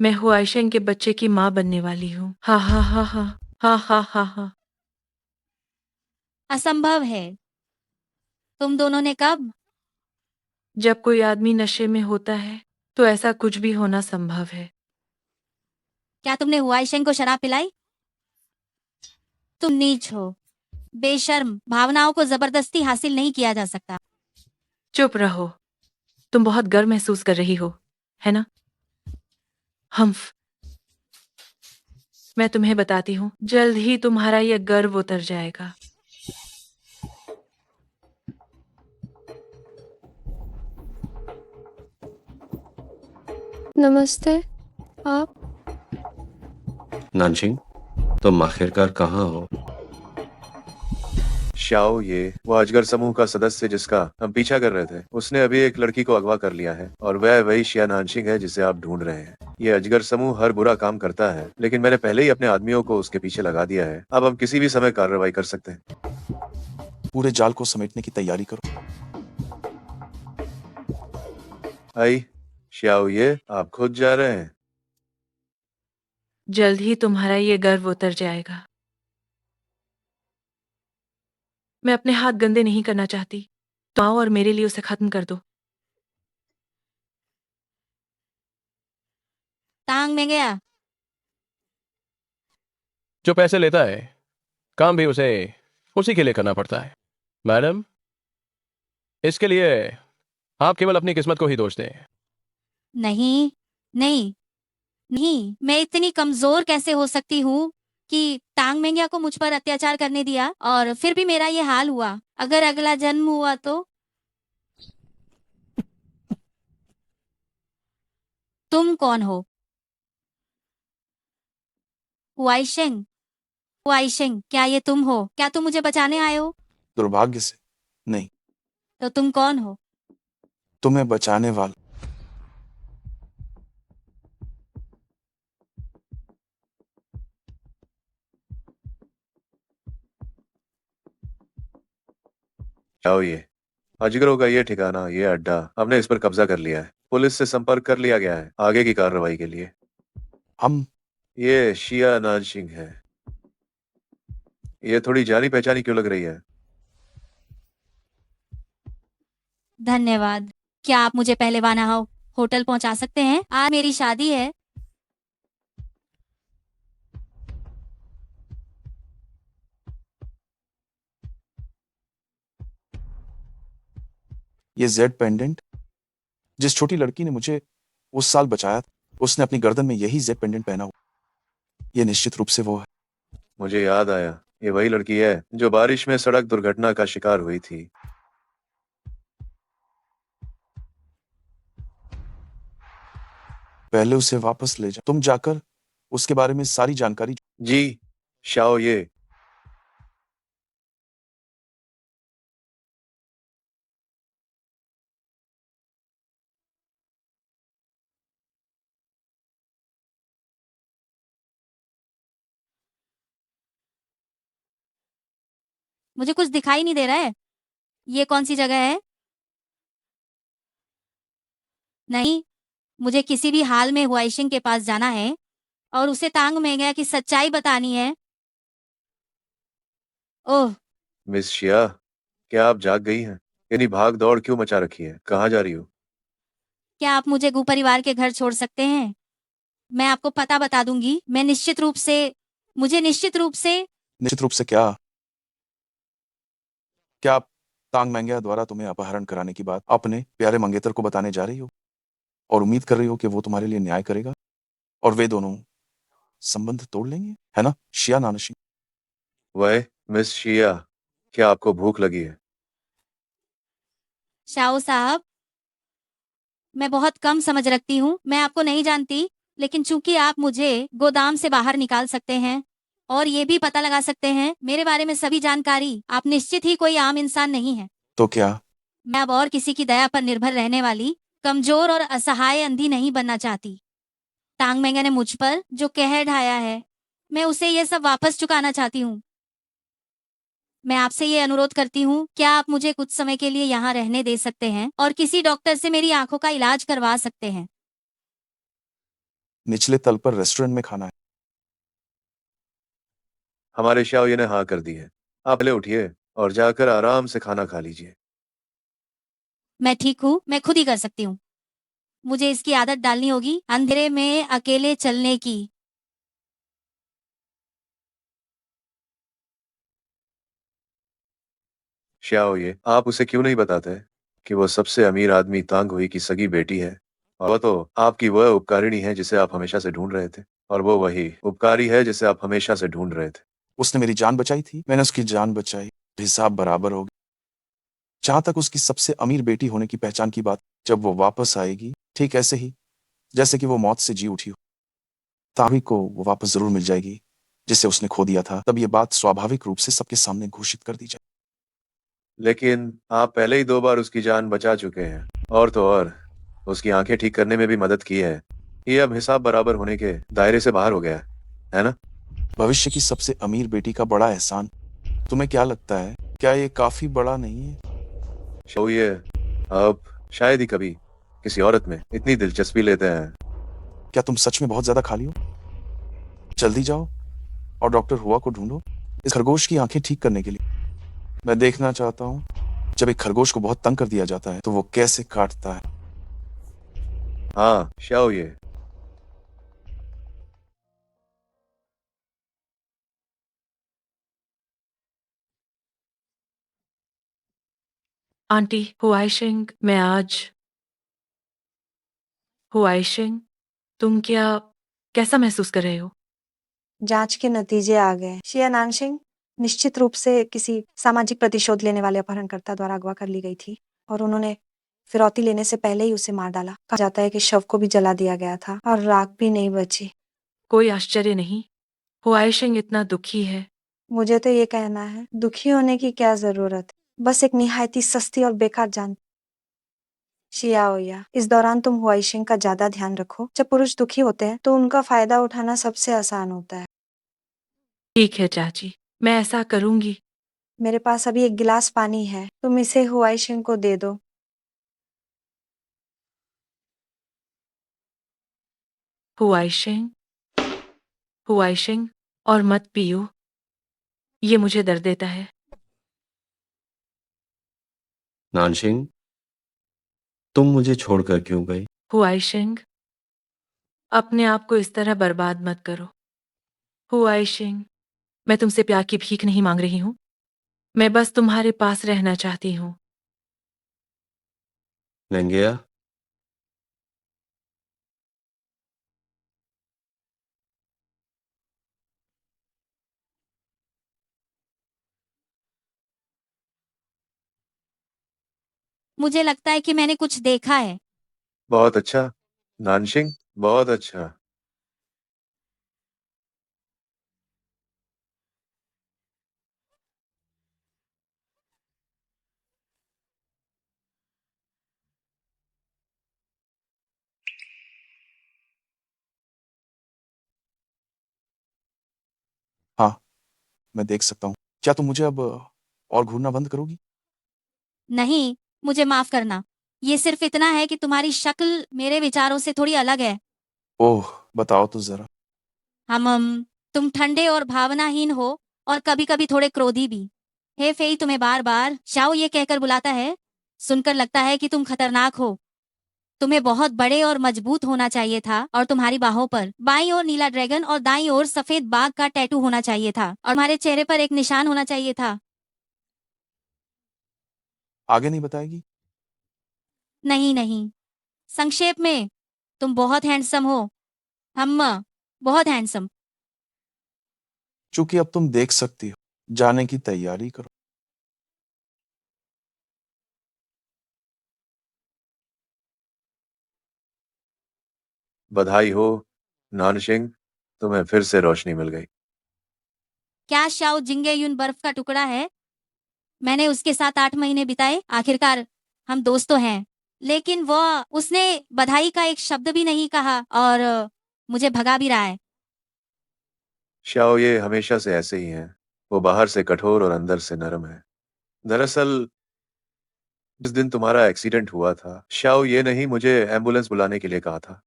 मैं हुआइशेंग के बच्चे की माँ बनने वाली हूँ। हा हा हा हा हा हा हा हा। असंभव है। तुम दोनों ने कब? जब कोई आदमी नशे में होता है तो ऐसा कुछ भी होना संभव है। क्या तुमने हुआइशेंग को शराब पिलाई? तुम नीच हो, बेशर्म। भावनाओं को जबरदस्ती हासिल नहीं किया जा सकता। चुप रहो, तुम बहुत गर्व महसूस कर रही हो, है ना? हम्फ, मैं तुम्हें बताती हूँ, जल्द ही तुम्हारा यह गर्व उतर जाएगा। नमस्ते। आप? नानशिंग, तुम आखिरकार कहाँ हो? शाओ ये वो अजगर समूह का सदस्य जिसका हम पीछा कर रहे थे, उसने अभी एक लड़की को अगवा कर लिया है और वह वही शिया नानशिंग है जिसे आप ढूंढ रहे हैं। ये अजगर समूह हर बुरा काम करता है, लेकिन मैंने पहले ही अपने आदमियों को उसके पीछे लगा दिया है। अब हम किसी भी समय कार्रवाई कर सकते हैं। पूरे जाल को समेटने की तैयारी करो। आई, शाओ ये आप खुद जा रहे हैं? जल्द ही तुम्हारा ये गर्व उतर जाएगा। मैं अपने हाथ गंदे नहीं करना चाहती, तो आओ और मेरे लिए उसे खत्म कर दो। टांग में गया। जो पैसे लेता है काम भी उसे उसी के लिए करना पड़ता है। मैडम, इसके लिए आप केवल अपनी किस्मत को ही दोष दें। नहीं, नहीं, नहीं, मैं इतनी कमजोर कैसे हो सकती हूँ कि टांग मेंगिया को मुझ पर अत्याचार करने दिया और फिर भी मेरा ये हाल हुआ। अगर अगला जन्म हुआ तो तुम कौन हो? वाइशेंग, वाइशेंग, क्या ये तुम हो? क्या तुम मुझे बचाने आए हो? दुर्भाग्य से नहीं, तो तुम कौन हो? तुम्हें बचाने वाला। आओ ये अजगरों का ये ठिकाना, ये अड्डा हमने इस पर कब्जा कर लिया है। पुलिस से संपर्क कर लिया गया है आगे की कार्रवाई के लिए। हम ये शिया नानसिंग है। ये थोड़ी जानी पहचानी क्यों लग रही है? धन्यवाद। क्या आप मुझे पहले वानाहाउ होटल पहुंचा सकते हैं? आज मेरी शादी है। ये जेड पेंडेंट जिस छोटी लड़की ने मुझे उस साल बचाया था, उसने अपनी गर्दन में यही जेड पेंडेंट पहना हुआ। ये निश्चित रूप से वो है। मुझे याद आया, ये वही लड़की है जो बारिश में सड़क दुर्घटना का शिकार हुई थी। पहले उसे वापस ले जा। तुम जाकर उसके बारे में सारी जानकारी। जी, शाओ ये। मुझे कुछ दिखाई नहीं दे रहा है। ये कौन सी जगह है? नहीं, मुझे किसी भी हाल में हुआइशिंग के पास जाना है और उसे टांग मेंगिया की सच्चाई बतानी है। ओह, मिस शिया, क्या आप जाग गई हैं? इतनी भाग दौड़ क्यों मचा रखी है? कहाँ जा रही हो? क्या आप मुझे गु परिवार के घर छोड़ सकते हैं? मैं आपको पता बता दूंगी। मैं निश्चित रूप से निश्चित रूप से क्या क्या आप तांग मैंगिया द्वारा तुम्हें अपहरण कराने की बात अपने प्यारे मंगेतर को बताने जा रही हो और उम्मीद कर रही हो कि वो तुम्हारे लिए न्याय करेगा और वे दोनों संबंध तोड़ लेंगे, है ना शिया नानसिंग? वह मिस शिया, क्या आपको भूख लगी है? शाओ साहब, मैं बहुत कम समझ रखती हूँ। मैं आपको नहीं जानती, लेकिन चूंकि आप मुझे गोदाम से बाहर निकाल सकते हैं और ये भी पता लगा सकते हैं मेरे बारे में सभी जानकारी, आप निश्चित ही कोई आम इंसान नहीं है। तो क्या मैं अब और किसी की दया पर निर्भर रहने वाली कमजोर और असहाय अंधी नहीं बनना चाहती। टांग मेंगे ने मुझ पर जो कहर ढाया है, मैं उसे ये सब वापस चुकाना चाहती हूँ। मैं आपसे ये अनुरोध करती हूँ, क्या आप मुझे कुछ समय के लिए यहाँ रहने दे सकते हैं और किसी डॉक्टर से मेरी आंखों का इलाज करवा सकते हैं? निचले तल पर रेस्टोरेंट में खाना है। हमारे शाओ ने हाँ कर दी है। आप पहले उठिए और जाकर आराम से खाना खा लीजिए। मैं ठीक हूँ, मैं खुद ही कर सकती हूँ। मुझे इसकी आदत डालनी होगी, अंधेरे में अकेले चलने की। शाओ ये, आप उसे क्यों नहीं बताते कि वो सबसे अमीर आदमी तांग हुई की सगी बेटी है और वो तो आपकी वह उपकारिणी है जिसे आप हमेशा से ढूंढ रहे थे, और वो वही उपकारी है जिसे आप हमेशा से ढूंढ रहे थे। उसने मेरी जान बचाई थी, मैंने उसकी जान बचाई, हिसाब बराबर हो गया। जहां तक उसकी सबसे अमीर बेटी होने की पहचान की बात, जब वो वापस आएगी ठीक ऐसे ही जैसे कि वो मौत से जी उठी हो, तावी को वो वापस जरूर मिल जाएगी जिसे उसने खो दिया था। तब ये बात स्वाभाविक रूप से सबके सामने घोषित कर दी जाए। लेकिन आप पहले ही 2 बार उसकी जान बचा चुके हैं, और तो और उसकी आंखें ठीक करने में भी मदद की है। ये अब हिसाब बराबर होने के दायरे से बाहर हो गया है ना? भविष्य की सबसे अमीर बेटी का बड़ा एहसान, तुम्हें क्या लगता है, क्या ये काफी बड़ा नहीं है? शाओ ये अब शायद ही कभी किसी औरत में इतनी दिलचस्पी लेते हैं। क्या तुम सच में बहुत ज्यादा खाली हो? जल्दी जाओ और डॉक्टर हुआ को ढूंढो इस खरगोश की आंखें ठीक करने के लिए। मैं देखना चाहता हूँ जब एक खरगोश को बहुत तंग कर दिया जाता है तो वो कैसे काटता है। हाँ शाओ ये। आंटी हुआइशिंग, मैं आज हुआइशिंग, तुम कैसा महसूस कर रहे हो? जांच के नतीजे आ गए। शिया नानशिंग निश्चित रूप से किसी सामाजिक प्रतिशोध लेने वाले अपहरणकर्ता द्वारा अगवा कर ली गई थी और उन्होंने फिरौती लेने से पहले ही उसे मार डाला। कहा जाता है कि शव को भी जला दिया गया था और राख भी नहीं बची। कोई आश्चर्य नहीं, हुआइशिंग इतना दुखी है। मुझे तो ये कहना है, दुखी होने की क्या जरूरत है, बस एक निहायती सस्ती और बेकार जान। शियाओया, इस दौरान तुम हुआइशिंग का ज्यादा ध्यान रखो। जब पुरुष दुखी होते हैं तो उनका फायदा उठाना सबसे आसान होता है। ठीक है चाची, मैं ऐसा करूंगी। मेरे पास अभी एक गिलास पानी है, तुम इसे हुआइशिंग को दे दो। हुआइशिंग, हुआइशिंग, और मत पियो, ये मुझे दर्द देता है। नानशिंग, तुम मुझे छोड़कर क्यों गई? हुआइशिंग, अपने आप को इस तरह बर्बाद मत करो। हुआइशिंग, मैं तुमसे प्यार की भीख नहीं मांग रही हूँ, मैं बस तुम्हारे पास रहना चाहती हूँ। लंगिया, मुझे लगता है कि मैंने कुछ देखा है। बहुत अच्छा नानशिंग, बहुत अच्छा। हाँ, मैं देख सकता हूँ। क्या तुम मुझे अब और घूरना बंद करोगी? नहीं, मुझे माफ करना। ये सिर्फ इतना है कि तुम्हारी शक्ल मेरे विचारों से थोड़ी अलग है। ओह, बताओ तो जरा। तुम ठंडे और भावनाहीन हो और कभी-कभी थोड़े क्रोधी भी। हे फेई तुम्हें बार-बार शाओ ये कहकर बुलाता है। सुनकर लगता है कि तुम खतरनाक हो। तुम्हें बहुत बड़े और मजबूत होना चाहिए था और तुम्हारी बाहों पर बाईं ओर नीला ड्रैगन और दाईं ओर सफेद बाघ का टैटू होना चाहिए था और तुम्हारे चेहरे पर एक निशान होना चाहिए था। आगे नहीं बताएगी? नहीं नहीं, संक्षेप में तुम बहुत हैंडसम हो। हम बहुत हैंडसम। चूंकि अब तुम देख सकती हो, जाने की तैयारी करो। बधाई हो नानशिंग, तुम्हें फिर से रोशनी मिल गई। क्या शाओ जिंगे युन बर्फ का टुकड़ा है? मैंने उसके साथ 8 महीने बिताए। आखिरकार हम दोस्त तो हैं। लेकिन वह उसने बधाई का एक शब्द भी नहीं कहा और मुझे भगा भी रहा है। शाओ ये हमेशा से ऐसे ही हैं। वो बाहर से कठोर और अंदर से नरम है। दरअसल जिस दिन तुम्हारा एक्सीडेंट हुआ था, शाओ ये नहीं मुझे एम्बुलेंस बुलाने के लिए कहा था।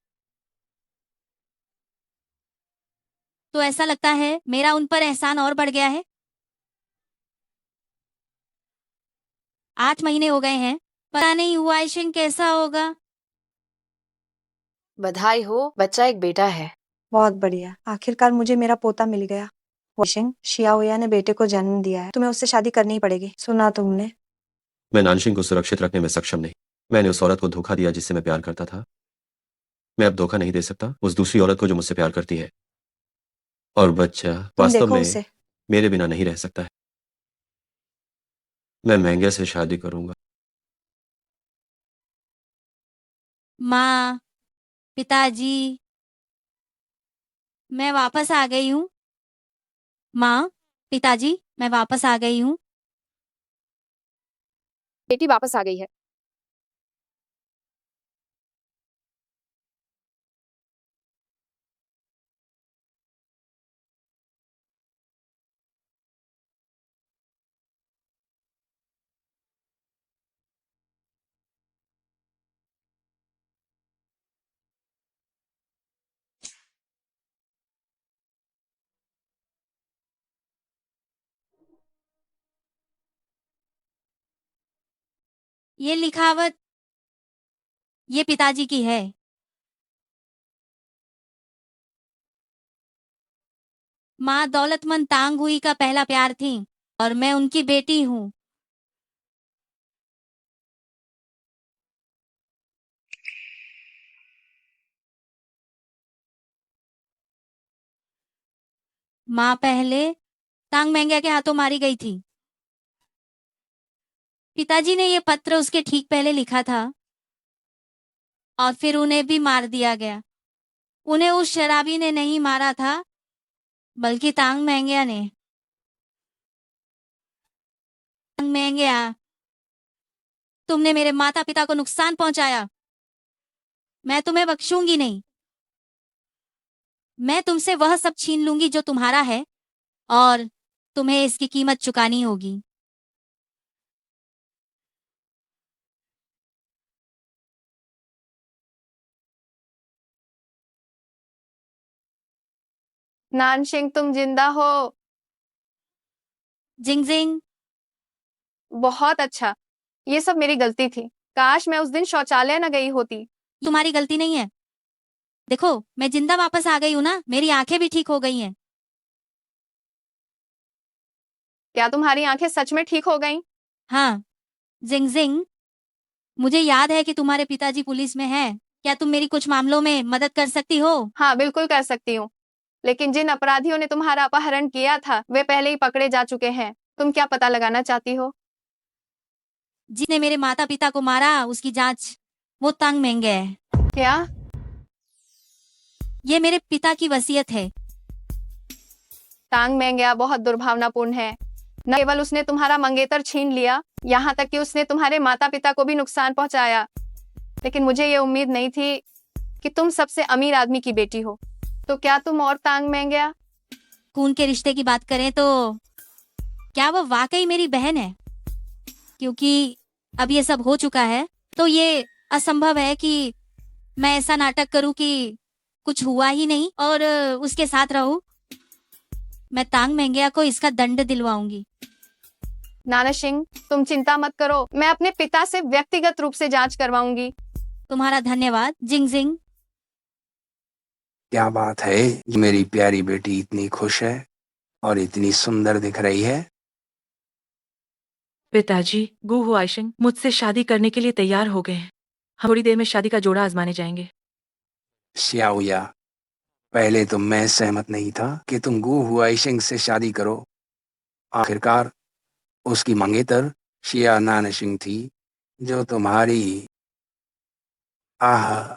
तो ऐसा लगता है मेरा उन पर एहसान और बढ़ गया है। 8 महीने हो गए हैं। पता नहीं हुआ आइशिंग कैसा होगा। बधाई हो, बच्चा एक बेटा है। बहुत बढ़िया, आखिरकार मुझे मेरा पोता मिल गया। हुआइशिंग, शियाओया ने बेटे को जन्म दिया है, तुम्हें उससे शादी करनी ही पड़ेगी। सुना तुमने? मैं नानशिंग को सुरक्षित रखने में सक्षम नहीं। मैंने उस औरत को धोखा दिया जिससे मैं प्यार करता था। मैं अब धोखा नहीं दे सकता उस दूसरी औरत को जो मुझसे प्यार करती है। और बच्चा तुम वास्तव देखो में उसे। मेरे बिना नहीं रह सकता है। मैं महंगे से शादी करूंगा। माँ, पिताजी, मैं वापस आ गई हूँ। माँ, पिताजी, मैं वापस आ गई हूँ। बेटी वापस आ गई है। ये लिखावट ये पिताजी की है। माँ दौलतमंद तांग हुई का पहला प्यार थी और मैं उनकी बेटी हूँ। माँ पहले तांग महंगा के हाथों मारी गई थी। पिताजी ने ये पत्र उसके ठीक पहले लिखा था और फिर उन्हें भी मार दिया गया। उन्हें उस शराबी ने नहीं मारा था बल्कि तांग महंगा ने। तांग महंगा, तुमने मेरे माता पिता को नुकसान पहुंचाया। मैं तुम्हें बख्शूंगी नहीं। मैं तुमसे वह सब छीन लूंगी जो तुम्हारा है और तुम्हें इसकी कीमत चुकानी होगी। नानशिंग, तुम जिंदा हो। जिंगजिंग, बहुत अच्छा। ये सब मेरी गलती थी। काश मैं उस दिन शौचालय न गई होती। तुम्हारी गलती नहीं है। देखो, मैं जिंदा वापस आ गई हूं ना, मेरी आंखें भी ठीक हो गई हैं। क्या तुम्हारी आंखें सच में ठीक हो गईं? हाँ, जिंगजिंग, मुझे याद है कि तुम्हारे पिताजी पुलिस में हैं। क्या तुम मेरी कुछ मामलों में मदद कर सकती हो? हाँ, बिल्कुल कर सकती हूँ। लेकिन जिन अपराधियों ने तुम्हारा अपहरण किया था, वे पहले ही पकड़े जा चुके हैं। तुम क्या पता लगाना चाहती हो? जिसने मेरे माता पिता को मारा, उसकी जांच वो तांग महंगे है। क्या? ये मेरे पिता की वसीयत है। तांग महंगा बहुत दुर्भावनापूर्ण है। न केवल उसने तुम्हारा मंगेतर छीन लिया, यहाँ तक कि उसने तुम्हारे माता पिता को भी नुकसान पहुंचाया। लेकिन मुझे ये उम्मीद नहीं थी कि तुम सबसे अमीर आदमी की बेटी हो। तो क्या तुम और तांग महंगा? खून के रिश्ते की बात करें तो क्या वो वाकई मेरी बहन है? क्योंकि अब ये सब हो चुका है तो ये असंभव है कि मैं ऐसा नाटक करूं कि कुछ हुआ ही नहीं और उसके साथ रहूं। मैं तांग महंगिया को इसका दंड दिलवाऊंगी। नानाशिंग, तुम चिंता मत करो। मैं अपने पिता से व्यक्तिगत रूप से जांच करवाऊंगी। तुम्हारा धन्यवाद, जिंगजिंग। क्या बात है, मेरी प्यारी बेटी इतनी खुश है और इतनी सुंदर दिख रही है। पिताजी, गु हुआइशिंग मुझसे शादी करने के लिए तैयार हो गए हैं। हम थोड़ी देर में शादी का जोड़ा आजमाने जाएंगे। श्याओया, पहले तो मैं सहमत नहीं था कि तुम गु हुआइशिंग से शादी करो। आखिरकार उसकी मंगेतर शिया नानशिंग थी जो तुम्हारी। आह,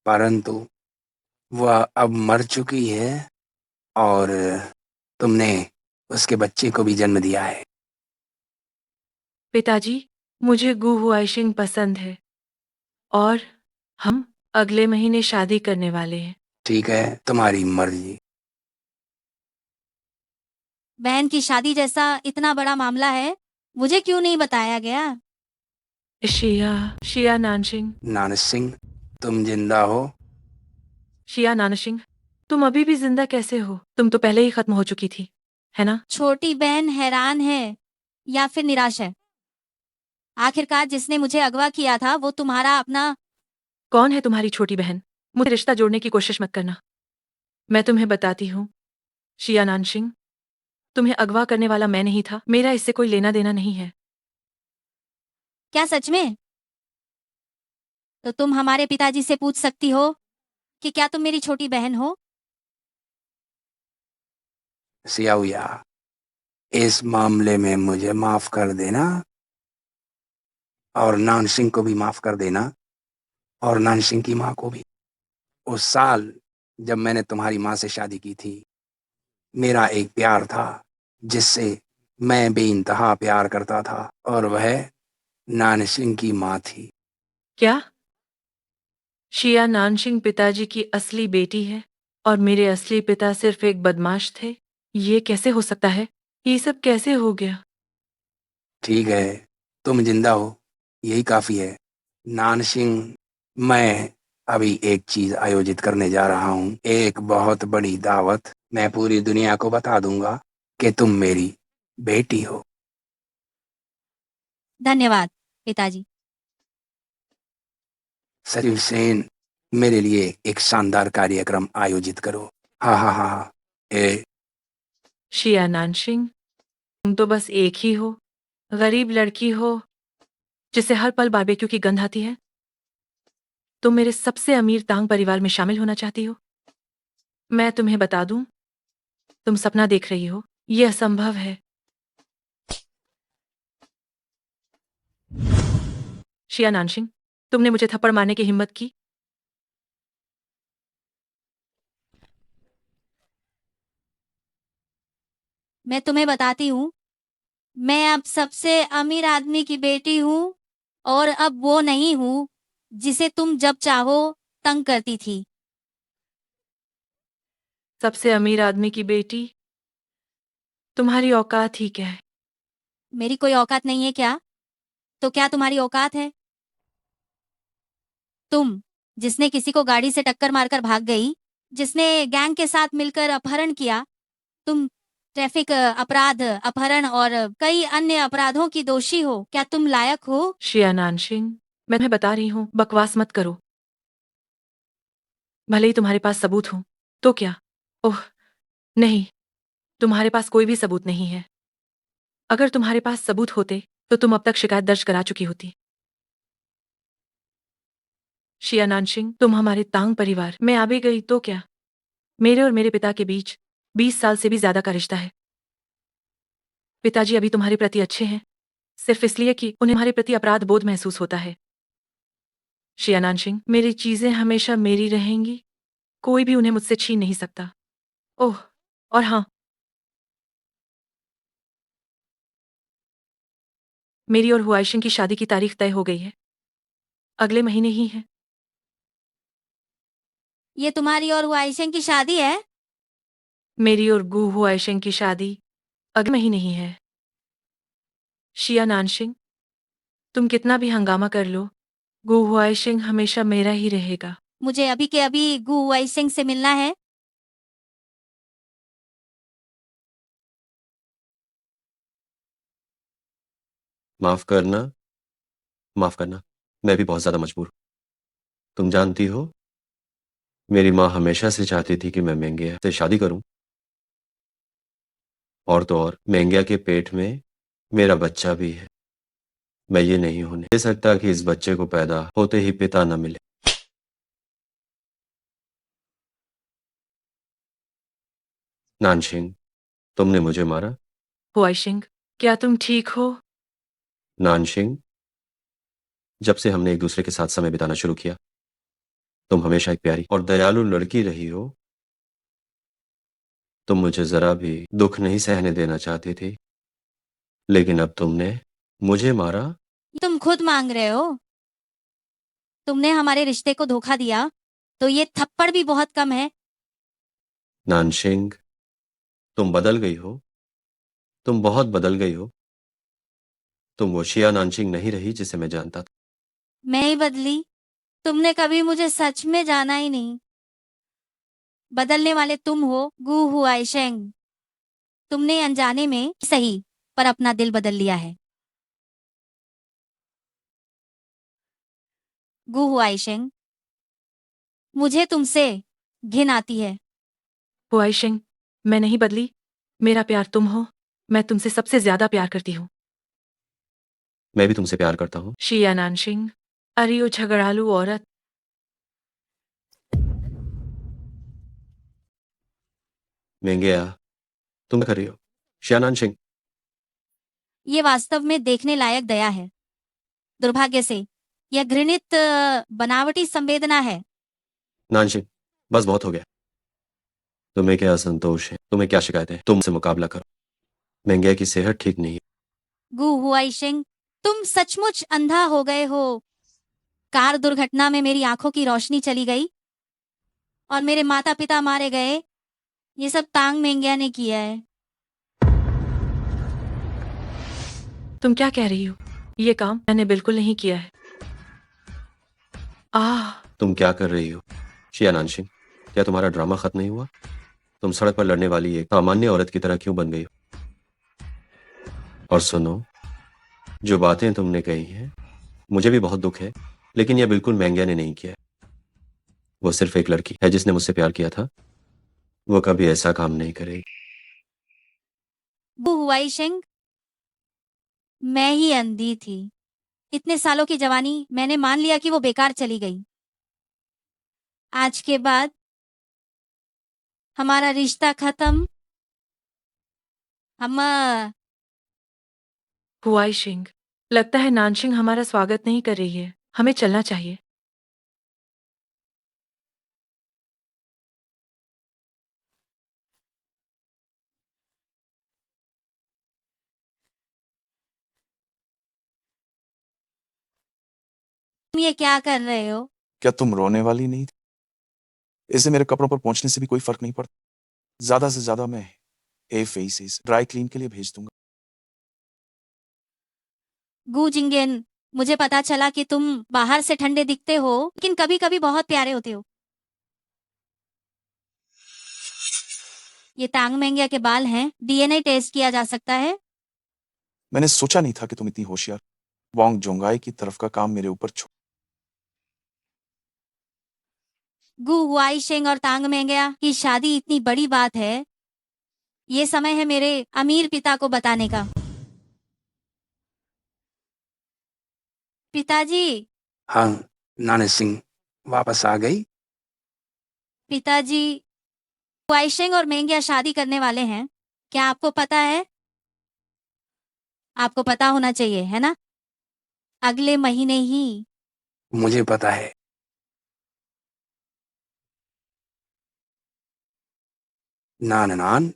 परंतु वह अब मर चुकी है और तुमने उसके बच्चे को भी जन्म दिया है। पिताजी, मुझे गु हुआइशिंग पसंद है और हम अगले महीने शादी करने वाले हैं। ठीक है, तुम्हारी मर्जी। बहन की शादी जैसा इतना बड़ा मामला है, मुझे क्यों नहीं बताया गया? शिया नानशिंग। नानसिंह, तुम जिंदा हो? शिया नानशिंग, तुम अभी भी जिंदा कैसे हो? तुम तो पहले ही खत्म हो चुकी थी, है ना? छोटी बहन हैरान है या फिर निराश है। आखिरकार जिसने मुझे अगवा किया था वो तुम्हारा अपना। कौन है तुम्हारी छोटी बहन? मुझे रिश्ता जोड़ने की कोशिश मत करना। मैं तुम्हें बताती हूँ, शिया नानशिंग, तुम्हें अगवा करने वाला मैं नहीं था। मेरा इससे कोई लेना देना नहीं है। क्या सच में? तो तुम हमारे पिताजी से पूछ सकती हो कि क्या तुम मेरी छोटी बहन हो? सियाउया, इस मामले में मुझे माफ कर देना और नानसिंह को भी माफ कर देना और नानसिंह की माँ को भी। उस साल जब मैंने तुम्हारी माँ से शादी की थी, मेरा एक प्यार था जिससे मैं बेइंतहा प्यार करता था और वह नानसिंह की माँ थी। क्या शिया नानशिंग पिताजी की असली बेटी है और मेरे असली पिता सिर्फ एक बदमाश थे? ये कैसे हो सकता है? ये सब कैसे हो गया? ठीक है, तुम जिंदा हो, यही काफी है। नानसिंह, मैं अभी एक चीज आयोजित करने जा रहा हूँ, एक बहुत बड़ी दावत। मैं पूरी दुनिया को बता दूंगा कि तुम मेरी बेटी हो। धन्यवाद। पिताजी। सचिव सेन, मेरे लिए एक शानदार कार्यक्रम आयोजित करो। हाँ हाँ हाँ हाँ। ए शिया नानशिंग, तुम तो बस एक ही हो, गरीब लड़की हो जिसे हर पल बारबेक्यू की गंध आती है। तुम मेरे सबसे अमीर तांग परिवार में शामिल होना चाहती हो। मैं तुम्हें बता दूं, तुम सपना देख रही हो, यह असंभव है। शिया नानशिंग, तुमने मुझे थप्पड़ मारने की हिम्मत की। मैं तुम्हें बताती हूँ, मैं अब सबसे अमीर आदमी की बेटी हूँ और अब वो नहीं हूँ जिसे तुम जब चाहो तंग करती थी। सबसे अमीर आदमी की बेटी? तुम्हारी औकात ही क्या है? मेरी कोई औकात नहीं है क्या? तो क्या तुम्हारी औकात है? तुम, जिसने किसी को गाड़ी से टक्कर मारकर भाग गई, जिसने गैंग के साथ मिलकर अपहरण किया, तुम ट्रैफिक अपराध, अपहरण और कई अन्य अपराधों की दोषी हो। क्या तुम लायक हो? शिया नानशिंग, मैं तुम्हें बता रही हूँ, बकवास मत करो। भले ही तुम्हारे पास सबूत हो, तो क्या? ओह नहीं, तुम्हारे पास कोई भी सबूत नहीं है। अगर तुम्हारे पास सबूत होते तो तुम अब तक शिकायत दर्ज करा चुकी होती। शिया नानशिंग, तुम हमारे तांग परिवार में आ भी गई तो क्या? मेरे और मेरे पिता के बीच 20 साल से भी ज्यादा का रिश्ता है। पिताजी अभी तुम्हारे प्रति अच्छे हैं, सिर्फ इसलिए कि उन्हें हमारे प्रति अपराध बोध महसूस होता है। शिया नानशिंग, मेरी चीजें हमेशा मेरी रहेंगी, कोई भी उन्हें मुझसे छीन नहीं सकता। ओह, और हाँ, मेरी और हुआइशिंग की शादी की तारीख तय हो गई है, अगले महीने ही है। ये तुम्हारी और हुआइशेंग की शादी है? मेरी और गु हुआइशिंग की शादी अगले महीने ही है। शिया नानशिंग, तुम कितना भी हंगामा कर लो, गु हुआइशिंग हमेशा मेरा ही रहेगा। मुझे अभी के अभी गु हुआइशेंग से मिलना है। माफ करना, माफ करना, मैं भी बहुत ज्यादा मजबूर हूं। तुम जानती हो, मेरी माँ हमेशा से चाहती थी कि मैं मेंगिया से शादी करूं, और तो और मेंगिया के पेट में मेरा बच्चा भी है। मैं ये नहीं होने दे सकता कि इस बच्चे को पैदा होते ही पिता न मिले। नानशिंग, तुमने मुझे मारा। हुआइशिंग, क्या तुम ठीक हो? नानशिंग, जब से हमने एक दूसरे के साथ समय बिताना शुरू किया, तुम हमेशा एक प्यारी और दयालु लड़की रही हो। तुम मुझे जरा भी दुख नहीं सहने देना चाहती थी, लेकिन अब तुमने मुझे मारा। तुम खुद मांग रहे हो। तुमने हमारे रिश्ते को धोखा दिया, तो ये थप्पड़ भी बहुत कम है। नानशिंग, तुम बदल गई हो, तुम बहुत बदल गई हो। तुम वो शिया नानशिंग नहीं रही जिसे मैं जानता था। मैं ही बदली? तुमने कभी मुझे सच में जाना ही नहीं। बदलने वाले तुम हो, गु हुआइशेंग। तुमने अनजाने में सही, पर अपना दिल बदल लिया है। गु हुआइशेंग, मुझे तुमसे घिन आती है। हुआइशिंग, मैं नहीं बदली, मेरा प्यार तुम हो, मैं तुमसे सबसे ज्यादा प्यार करती हूँ। मैं भी तुमसे प्यार करता हूँ। शिया नानशिंग, अरे ओ झगड़ालू औरत। मेंगिया, तुम क्या कर रही हो? शिया नानशिंग। ये वास्तव में देखने लायक दया है। दुर्भाग्य से यह घृणित बनावटी संवेदना है। नानशिंग, बस बहुत हो गया। तुम्हें क्या असंतोष है, तुम्हें क्या शिकायत है, तुमसे मुकाबला करो। मेंगिया की सेहत ठीक नहीं है। गु हुआइशेंग, तुम सचमुच अंधा हो गए हो। कार दुर्घटना में मेरी आंखों की रोशनी चली गई और मेरे माता पिता मारे गए। ये सब तांग मेंगिया ने किया है। तुम क्या कह रही हो? ये काम मैंने बिल्कुल नहीं किया है। आह, तुम क्या कर रही हो? शिया नानशिंग, क्या तुम्हारा ड्रामा खत्म नहीं हुआ? तुम सड़क पर लड़ने वाली एक सामान्य औरत की तरह क्यों बन गई हो? और सुनो, जो बातें तुमने कही हैं, मुझे भी बहुत दुख है, लेकिन यह बिल्कुल मैंग्या ने नहीं किया। वो सिर्फ एक लड़की है जिसने मुझसे प्यार किया था। वो कभी ऐसा काम नहीं करेगी। वो हुआई शेंग, मैं ही अंधी थी। इतने सालों की जवानी मैंने मान लिया कि वो बेकार चली गई। आज के बाद हमारा रिश्ता खत्म। हम हुआई शिंग, लगता है नानशिंग हमारा स्वागत नहीं कर रही है। हमें चलना चाहिए। तुम ये क्या कर रहे हो? क्या तुम रोने वाली नहीं थी? इसे मेरे कपड़ों पर पहुंचने से भी कोई फर्क नहीं पड़ता। ज्यादा से ज्यादा मैं ए फेसेस ड्राई क्लीन के लिए भेज दूंगा। गू जिंगेन, मुझे पता चला कि तुम बाहर से ठंडे दिखते हो, लेकिन कभी कभी बहुत प्यारे होते हो। ये तांग मेंगिया के बाल हैं, डीएनए टेस्ट किया जा सकता है। मैंने सोचा नहीं था कि तुम इतनी होशियार। वांग जोंगाई की तरफ का काम मेरे ऊपर छोड़। गू हुआई शेंग और तांग मेंगिया की शादी इतनी बड़ी बात है। ये समय है मेरे अमीर पिता को बताने का। पिताजी, हाँ, नाना सिंह वापस आ गई। पिताजी, हुआई शेंग और मेंगिया शादी करने वाले हैं। क्या आपको पता है? आपको पता होना चाहिए, है ना? अगले महीने ही। मुझे पता है। नान नान,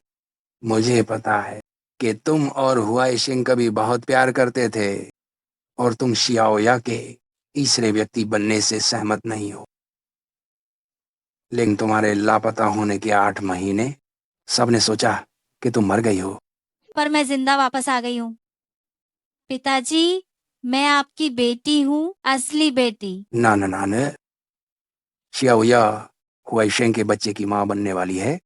मुझे पता है कि तुम और हुआई सिंह कभी बहुत प्यार करते थे और तुम शियाओया के तीसरे व्यक्ति बनने से सहमत नहीं हो। लेकिन तुम्हारे लापता होने के 8 महीने सबने सोचा कि तुम मर गई हो। पर मैं जिंदा वापस आ गई हूँ। पिताजी, मैं आपकी बेटी हूँ, असली बेटी। नान नान, शियाओया हुआई सिंह के बच्चे की माँ बनने वाली है।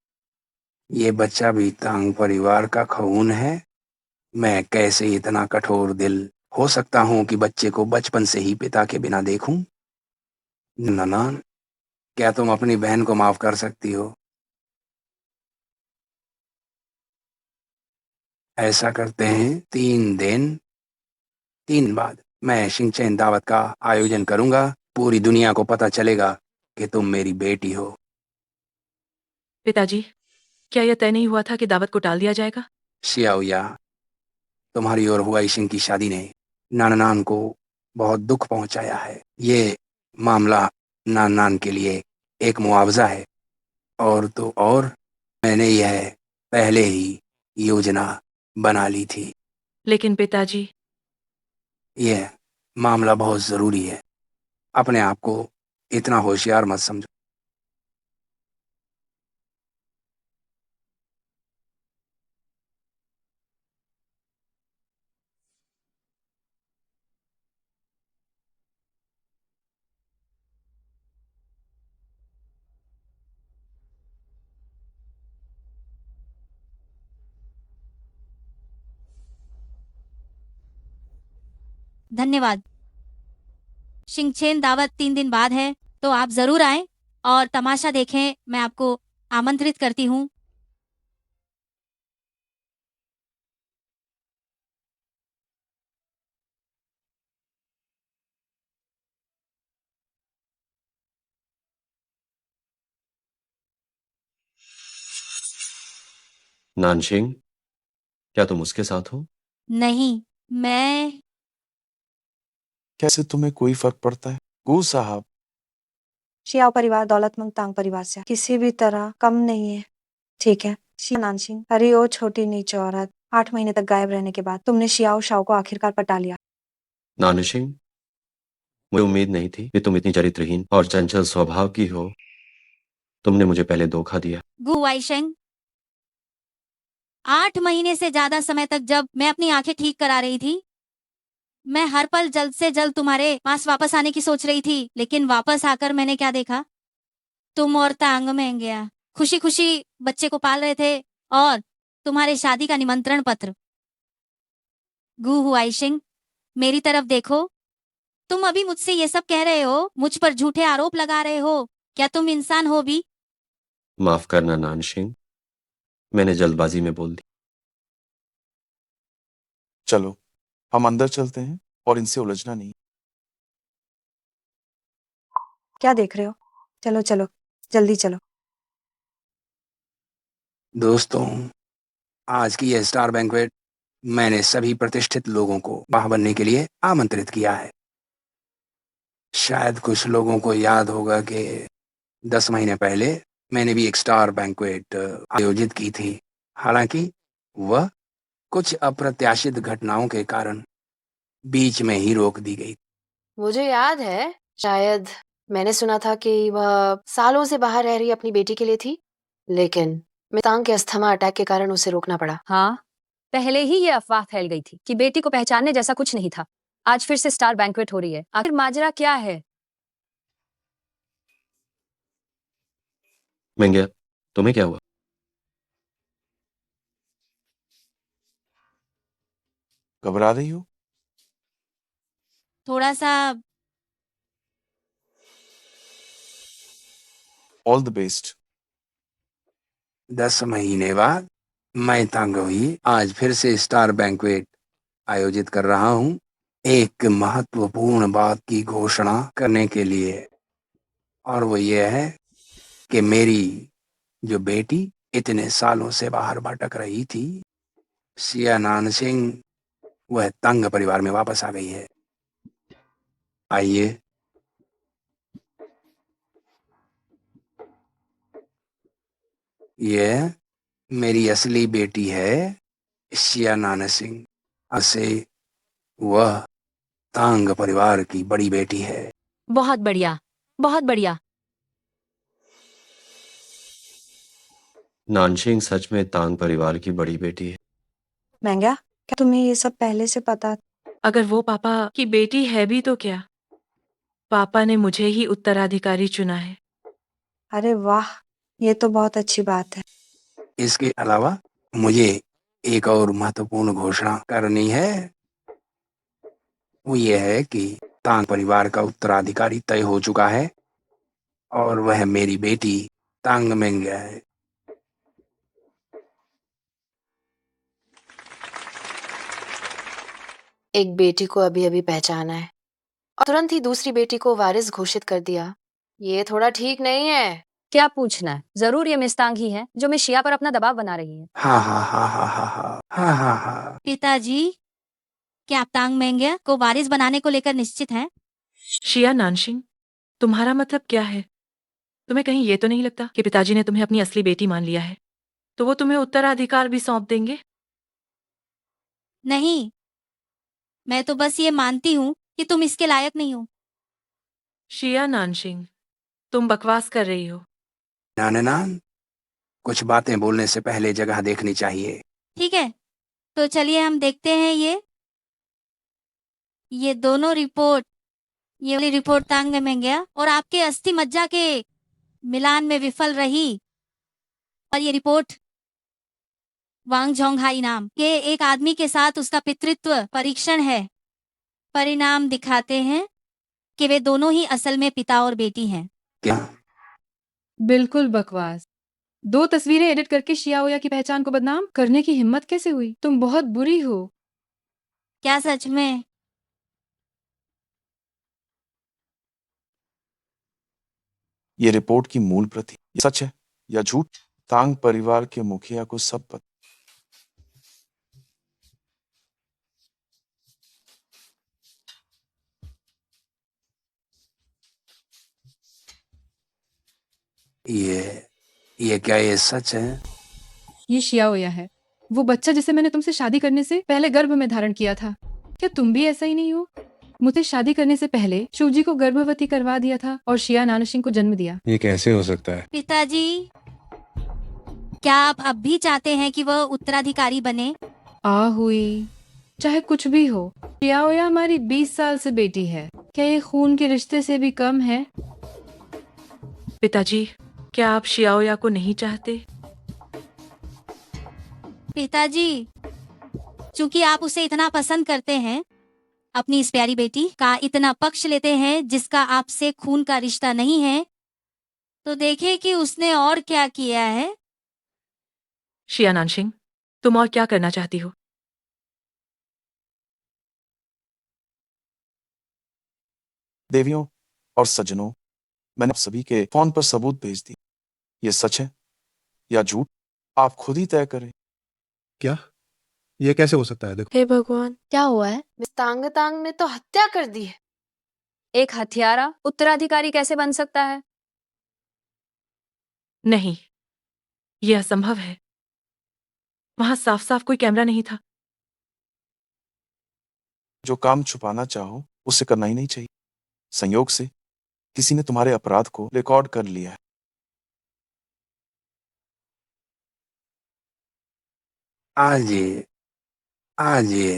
ये बच्चा भी तांग परिवार का खून है। मैं कैसे इतना कठोर दिल हो सकता हूँ कि बच्चे को बचपन से ही पिता के बिना देखूं? ननान, क्या तुम अपनी बहन को माफ कर सकती हो? ऐसा करते हैं, 3 दिन बाद मैं शिंगचैन दावत का आयोजन करूंगा। पूरी दुनिया को पता चलेगा कि तुम मेरी बेटी हो। पिताजी, क्या यह तय नहीं हुआ था कि दावत को टाल दिया जाएगा? शियाओया, तुम्हारी और हुआई सिंह की शादी ने नानान को बहुत दुख पहुंचाया है। ये मामला नानान के लिए एक मुआवजा है। और तो और, मैंने यह पहले ही योजना बना ली थी। लेकिन पिताजी, यह मामला बहुत जरूरी है। अपने आप को इतना होशियार मत समझो। धन्यवाद। शिंगचेन दावत 3 दिन बाद है, तो आप जरूर आएं और तमाशा देखें। मैं आपको आमंत्रित करती हूँ। नानशिंग, क्या तुम उसके साथ हो? नहीं, मैं कैसे तुम्हें कोई फर्क पड़ता है? गू साहब, शियाओ परिवार दौलतमंद तांग परिवार से किसी भी तरह कम नहीं है। ठीक है, शिया नानसिंग, अरे ओ छोटी नीच औरत, 8 महीने तक गायब रहने के बाद तुमने शियाओ शाओ को आखिरकार पटा लिया। नानशिंग, मुझे उम्मीद नहीं थी कि तुम इतनी चरित्रहीन और चंचल स्वभाव की हो। तुमने मुझे पहले धोखा दिया। गु वाइशेंग, 8 महीने से ज्यादा समय तक जब मैं अपनी आंखें ठीक करा रही थी, मैं हर पल जल्द से जल्द तुम्हारे पास वापस आने की सोच रही थी। लेकिन वापस आकर मैंने क्या देखा? तुम और तांग में गया खुशी खुशी बच्चे को पाल रहे थे, और तुम्हारे शादी का निमंत्रण पत्र। गु हुआइशिंग, मेरी तरफ देखो। तुम अभी मुझसे ये सब कह रहे हो, मुझ पर झूठे आरोप लगा रहे हो। क्या तुम इंसान हो भी? माफ करना नानशिंग, मैंने जल्दबाजी में बोल दी। चलो हम अंदर चलते हैं और इनसे उलझना नहीं। क्या देख रहे हो? चलो चलो, जल्दी चलो। दोस्तों, आज की यह स्टार बैंक्वेट मैंने सभी प्रतिष्ठित लोगों को वाह बनने के लिए आमंत्रित किया है। शायद कुछ लोगों को याद होगा कि 10 महीने पहले मैंने भी एक स्टार बैंक्वेट आयोजित की थी। हालांकि वह कुछ अप्रत्याशित घटनाओं के कारण बीच में ही रोक दी गई। मुझे याद है, शायद मैंने सुना था कि वह सालों से बाहर रह रही अपनी बेटी के लिए थी, लेकिन मितांग के अस्थमा अटैक के कारण उसे रोकना पड़ा। हाँ, पहले ही ये अफवाह फैल गई थी कि बेटी को पहचानने जैसा कुछ नहीं था। आज फिर से स्टार बैंक्वेट हो रही है। आखिर माजरा क्या है? मंग्या, तुम्हें क्या हुआ? घबरा रही हो? थोड़ा सा। All the best. 10 महीने बाद मैं तांगोई आज फिर से स्टार बैंक्वेट आयोजित कर रहा हूँ, एक महत्वपूर्ण बात की घोषणा करने के लिए। और वो ये है कि मेरी जो बेटी इतने सालों से बाहर भटक रही थी, सिया नानसिंह, वह तंग परिवार में वापस आ गई है। आइए। यह मेरी असली बेटी है, सिया नानसिंह। असे वह तांग परिवार की बड़ी बेटी है। बहुत बढ़िया, बहुत बढ़िया। नानशिंग सच में तांग परिवार की बड़ी बेटी है। महंगा, क्या तुम्हें ये सब पहले से पता? अगर वो पापा की बेटी है भी तो क्या? पापा ने मुझे ही उत्तराधिकारी चुना है। अरे वाह, ये तो बहुत अच्छी बात है। इसके अलावा मुझे एक और महत्वपूर्ण घोषणा करनी है। वो ये है कि तांग परिवार का उत्तराधिकारी तय हो चुका है और वह मेरी बेटी तांग मेंग्या है। एक बेटी को अभी अभी पहचाना है और तुरंत ही दूसरी बेटी को वारिस घोषित कर दिया। ये थोड़ा ठीक नहीं है। क्या पूछना है? जरूर ये मिस्तांग ही है जो मिस शिया पर अपना दबाव बना रही है। हाँ हाँ हाँ हाँ हाँ हाँ हाँ हाँ हाँ। पिताजी, क्या आप तांग मेंग्या को वारिस बनाने को लेकर निश्चित हैं? शिया नानशिंग, तुम्हारा मतलब क्या है? तुम्हें कहीं ये तो नहीं लगता कि पिताजी ने तुम्हें अपनी असली बेटी मान लिया है, तो वो तुम्हें उत्तराधिकार भी सौंप देंगे? नहीं, मैं तो बस ये मानती हूँ कि तुम इसके लायक नहीं हो। शिया नानशिंग, तुम बकवास कर रही हो। नान, कुछ बातें बोलने से पहले जगह देखनी चाहिए। ठीक है, तो चलिए हम देखते हैं ये दोनों रिपोर्ट। ये वाली रिपोर्ट तांग मेंग्या और आपके अस्थि मज्जा के मिलान में विफल रही, और ये रिपोर्ट वांग जोंगहाई नाम के एक आदमी के साथ उसका पितृत्व परीक्षण है। परिणाम दिखाते हैं कि वे दोनों ही असल में पिता और बेटी हैं। क्या? बिल्कुल बकवास। 2 तस्वीरें एडिट करके शियाओया की पहचान को बदनाम करने की हिम्मत कैसे हुई? तुम बहुत बुरी हो। क्या सच में? ये रिपोर्ट की मूल प्रति सच है या झूठ? तांग परिवार के मुखिया को सब पता। ये क्या ये सच है? ये शियाओया है, वो बच्चा जिसे मैंने तुमसे शादी करने से पहले गर्भ में धारण किया था। क्या तुम भी ऐसा ही नहीं हो? मुझे शादी करने से पहले शुजी को गर्भवती करवा दिया था और शिया नानशिंग को जन्म दिया। ये कैसे हो सकता है? पिताजी, क्या आप अब भी चाहते हैं कि वह उत्तराधिकारी बने? हुई, चाहे कुछ भी हो, शियाओया हमारी 20 साल से बेटी है। क्या ये खून के रिश्ते से भी कम है? पिताजी, क्या आप शियाओया को नहीं चाहते? पिताजी, चूंकि आप उसे इतना पसंद करते हैं, अपनी इस प्यारी बेटी का इतना पक्ष लेते हैं जिसका आपसे खून का रिश्ता नहीं है, तो देखे कि उसने और क्या किया है। शिया नानशिंग, तुम और क्या करना चाहती हो? देवियों और सज्जनों, मैंने आप सभी के फोन पर सबूत भेज दिए। ये सच है या झूठ, आप खुद ही तय करें। क्या? ये कैसे हो सकता है? देखो, हे भगवान, क्या हुआ है? मिस तांग तांग ने तो हत्या कर दी है। एक हत्यारा उत्तराधिकारी कैसे बन सकता है? नहीं, यह असंभव है। वहां साफ साफ कोई कैमरा नहीं था। जो काम छुपाना चाहो उसे करना ही नहीं चाहिए। संयोग से किसी ने तुम्हारे अपराध को रिकॉर्ड कर लिया है। आजिए, आजिए।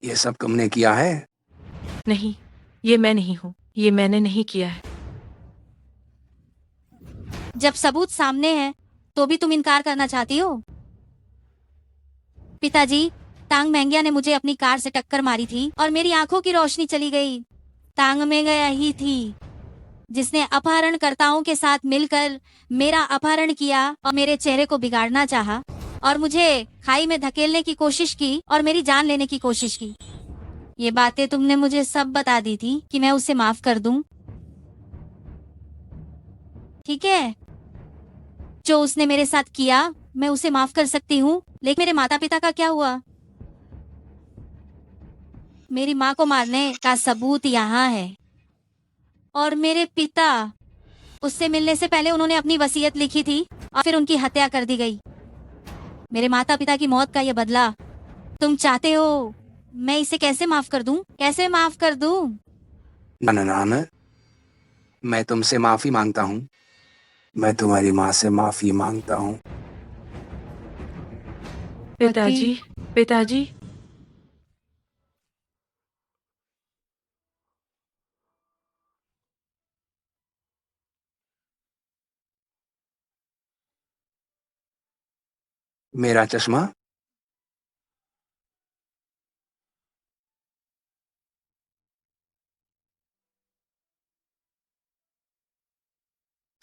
ये सब तुमने किया है? नहीं, ये मैं नहीं हूं। ये मैंने नहीं किया है। जब सबूत सामने है तो भी तुम इनकार करना चाहती हो? पिताजी, तांग मेंगिया ने मुझे अपनी कार से टक्कर मारी थी और मेरी आंखों की रोशनी चली गई। तांग मेंगिया ही थी जिसने अपहरणकर्ताओं के साथ मिलकर मेरा अपहरण किया और मेरे चेहरे को बिगाड़ना चाहा और मुझे खाई में धकेलने की कोशिश की और मेरी जान लेने की कोशिश की। ये बातें तुमने मुझे सब बता दी थी कि मैं उसे माफ कर दूं। ठीक है, जो उसने मेरे साथ किया मैं उसे माफ कर सकती हूँ, लेकिन मेरे माता पिता का क्या हुआ? मेरी माँ को मारने का सबूत यहाँ है और मेरे पिता, उससे मिलने से पहले उन्होंने अपनी वसीयत लिखी थी और फिर उनकी हत्या कर दी गई। मेरे माता पिता की मौत का ये बदला तुम चाहते हो? मैं इसे कैसे माफ कर दूं? कैसे माफ कर दूं? ना, मैं तुमसे माफी मांगता हूँ। मैं तुम्हारी माँ से माफी मांगता हूँ। पिताजी, पिताजी। मेरा चश्मा?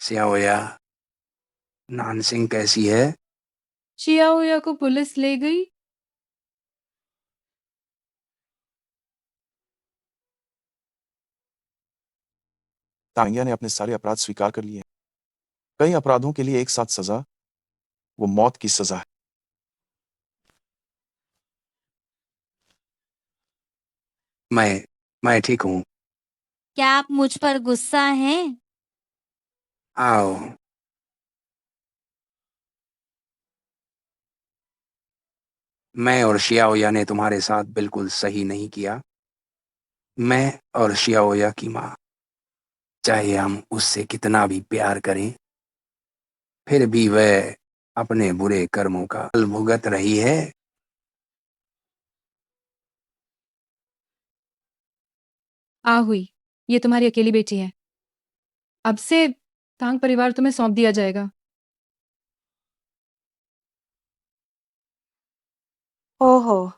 सियाओया, नानसिंग कैसी है? शियाओया को पुलिस ले गई। तांगिया ने अपने सारे अपराध स्वीकार कर लिए हैं। कई अपराधों के लिए एक साथ सजा, वो मौत की सजा है। मैं ठीक हूँ। क्या आप मुझ पर गुस्सा हैं? आओ। मैं और शियाओया ने तुम्हारे साथ बिल्कुल सही नहीं किया। मैं और शियाओया की माँ, चाहे हम उससे कितना भी प्यार करें, फिर भी वह अपने बुरे कर्मों का फल भुगत रही है। हुई, ये तुम्हारी अकेली बेटी है। अब से तांग परिवार तुम्हें सौंप दिया जाएगा। ओहो,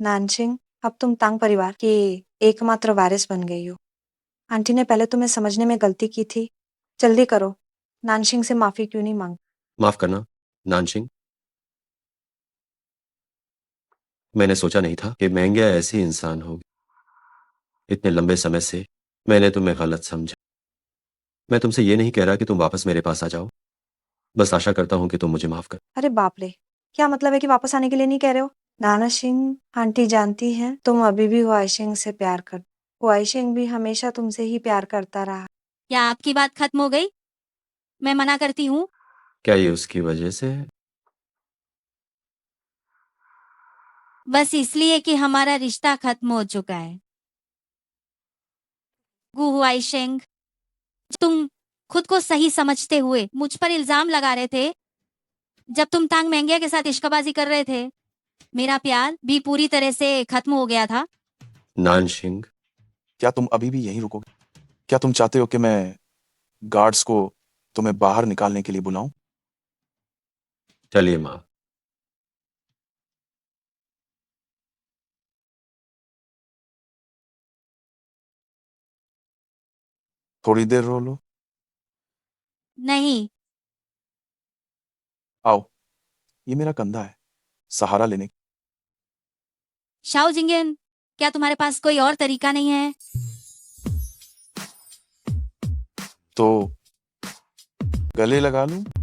नानसिंग, अब तुम तांग परिवार की एकमात्र वारिस बन गई हो। आंटी ने पहले तुम्हें समझने में गलती की थी। जल्दी करो, नानसिंग से माफी क्यों नहीं मांग? माफ करना, नानशिंग। मैंने सोचा नहीं था कि महंगिया ऐसी इंसान होगी। इतने लंबे समय से मैंने तुम्हें गलत समझा। मैं तुमसे ये नहीं कह रहा कि तुम वापस मेरे पास आ जाओ। बस आशा करता हूँ कि तुम मुझे माफ कर। अरे बाप रे, क्या मतलब है कि वापस आने के लिए नहीं कह रहे हो? नाना सिंह, आंटी जानती हैं तुम अभी भी हुआइशिंग से प्यार कर। हुआइशिंग भी हमेशा तुमसे ही प्यार करता रहा। क्या आपकी बात खत्म हो गई? मैं मना करती हूँ। क्या ये उसकी वजह से है? बस इसलिए कि हमारा रिश्ता खत्म हो चुका है। गु हुआइशेंग, तुम खुद को सही समझते हुए मुझ पर इल्जाम लगा रहे थे। जब तुम तांग मेंगिया के साथ इश्कबाजी कर रहे थे, मेरा प्यार भी पूरी तरह से खत्म हो गया था। नानशिंग, क्या तुम अभी भी यहीं रुकोगे? क्या तुम चाहते हो कि मैं गार्ड्स को तुम्हें बाहर निकालने के लिए बुलाऊं? चलिए माँ। थोड़ी देर रो लो। नहीं। आओ, ये मेरा कंधा है, सहारा लेने की। शाओ जिंगन, क्या तुम्हारे पास कोई और तरीका नहीं है? तो गले लगा लूं?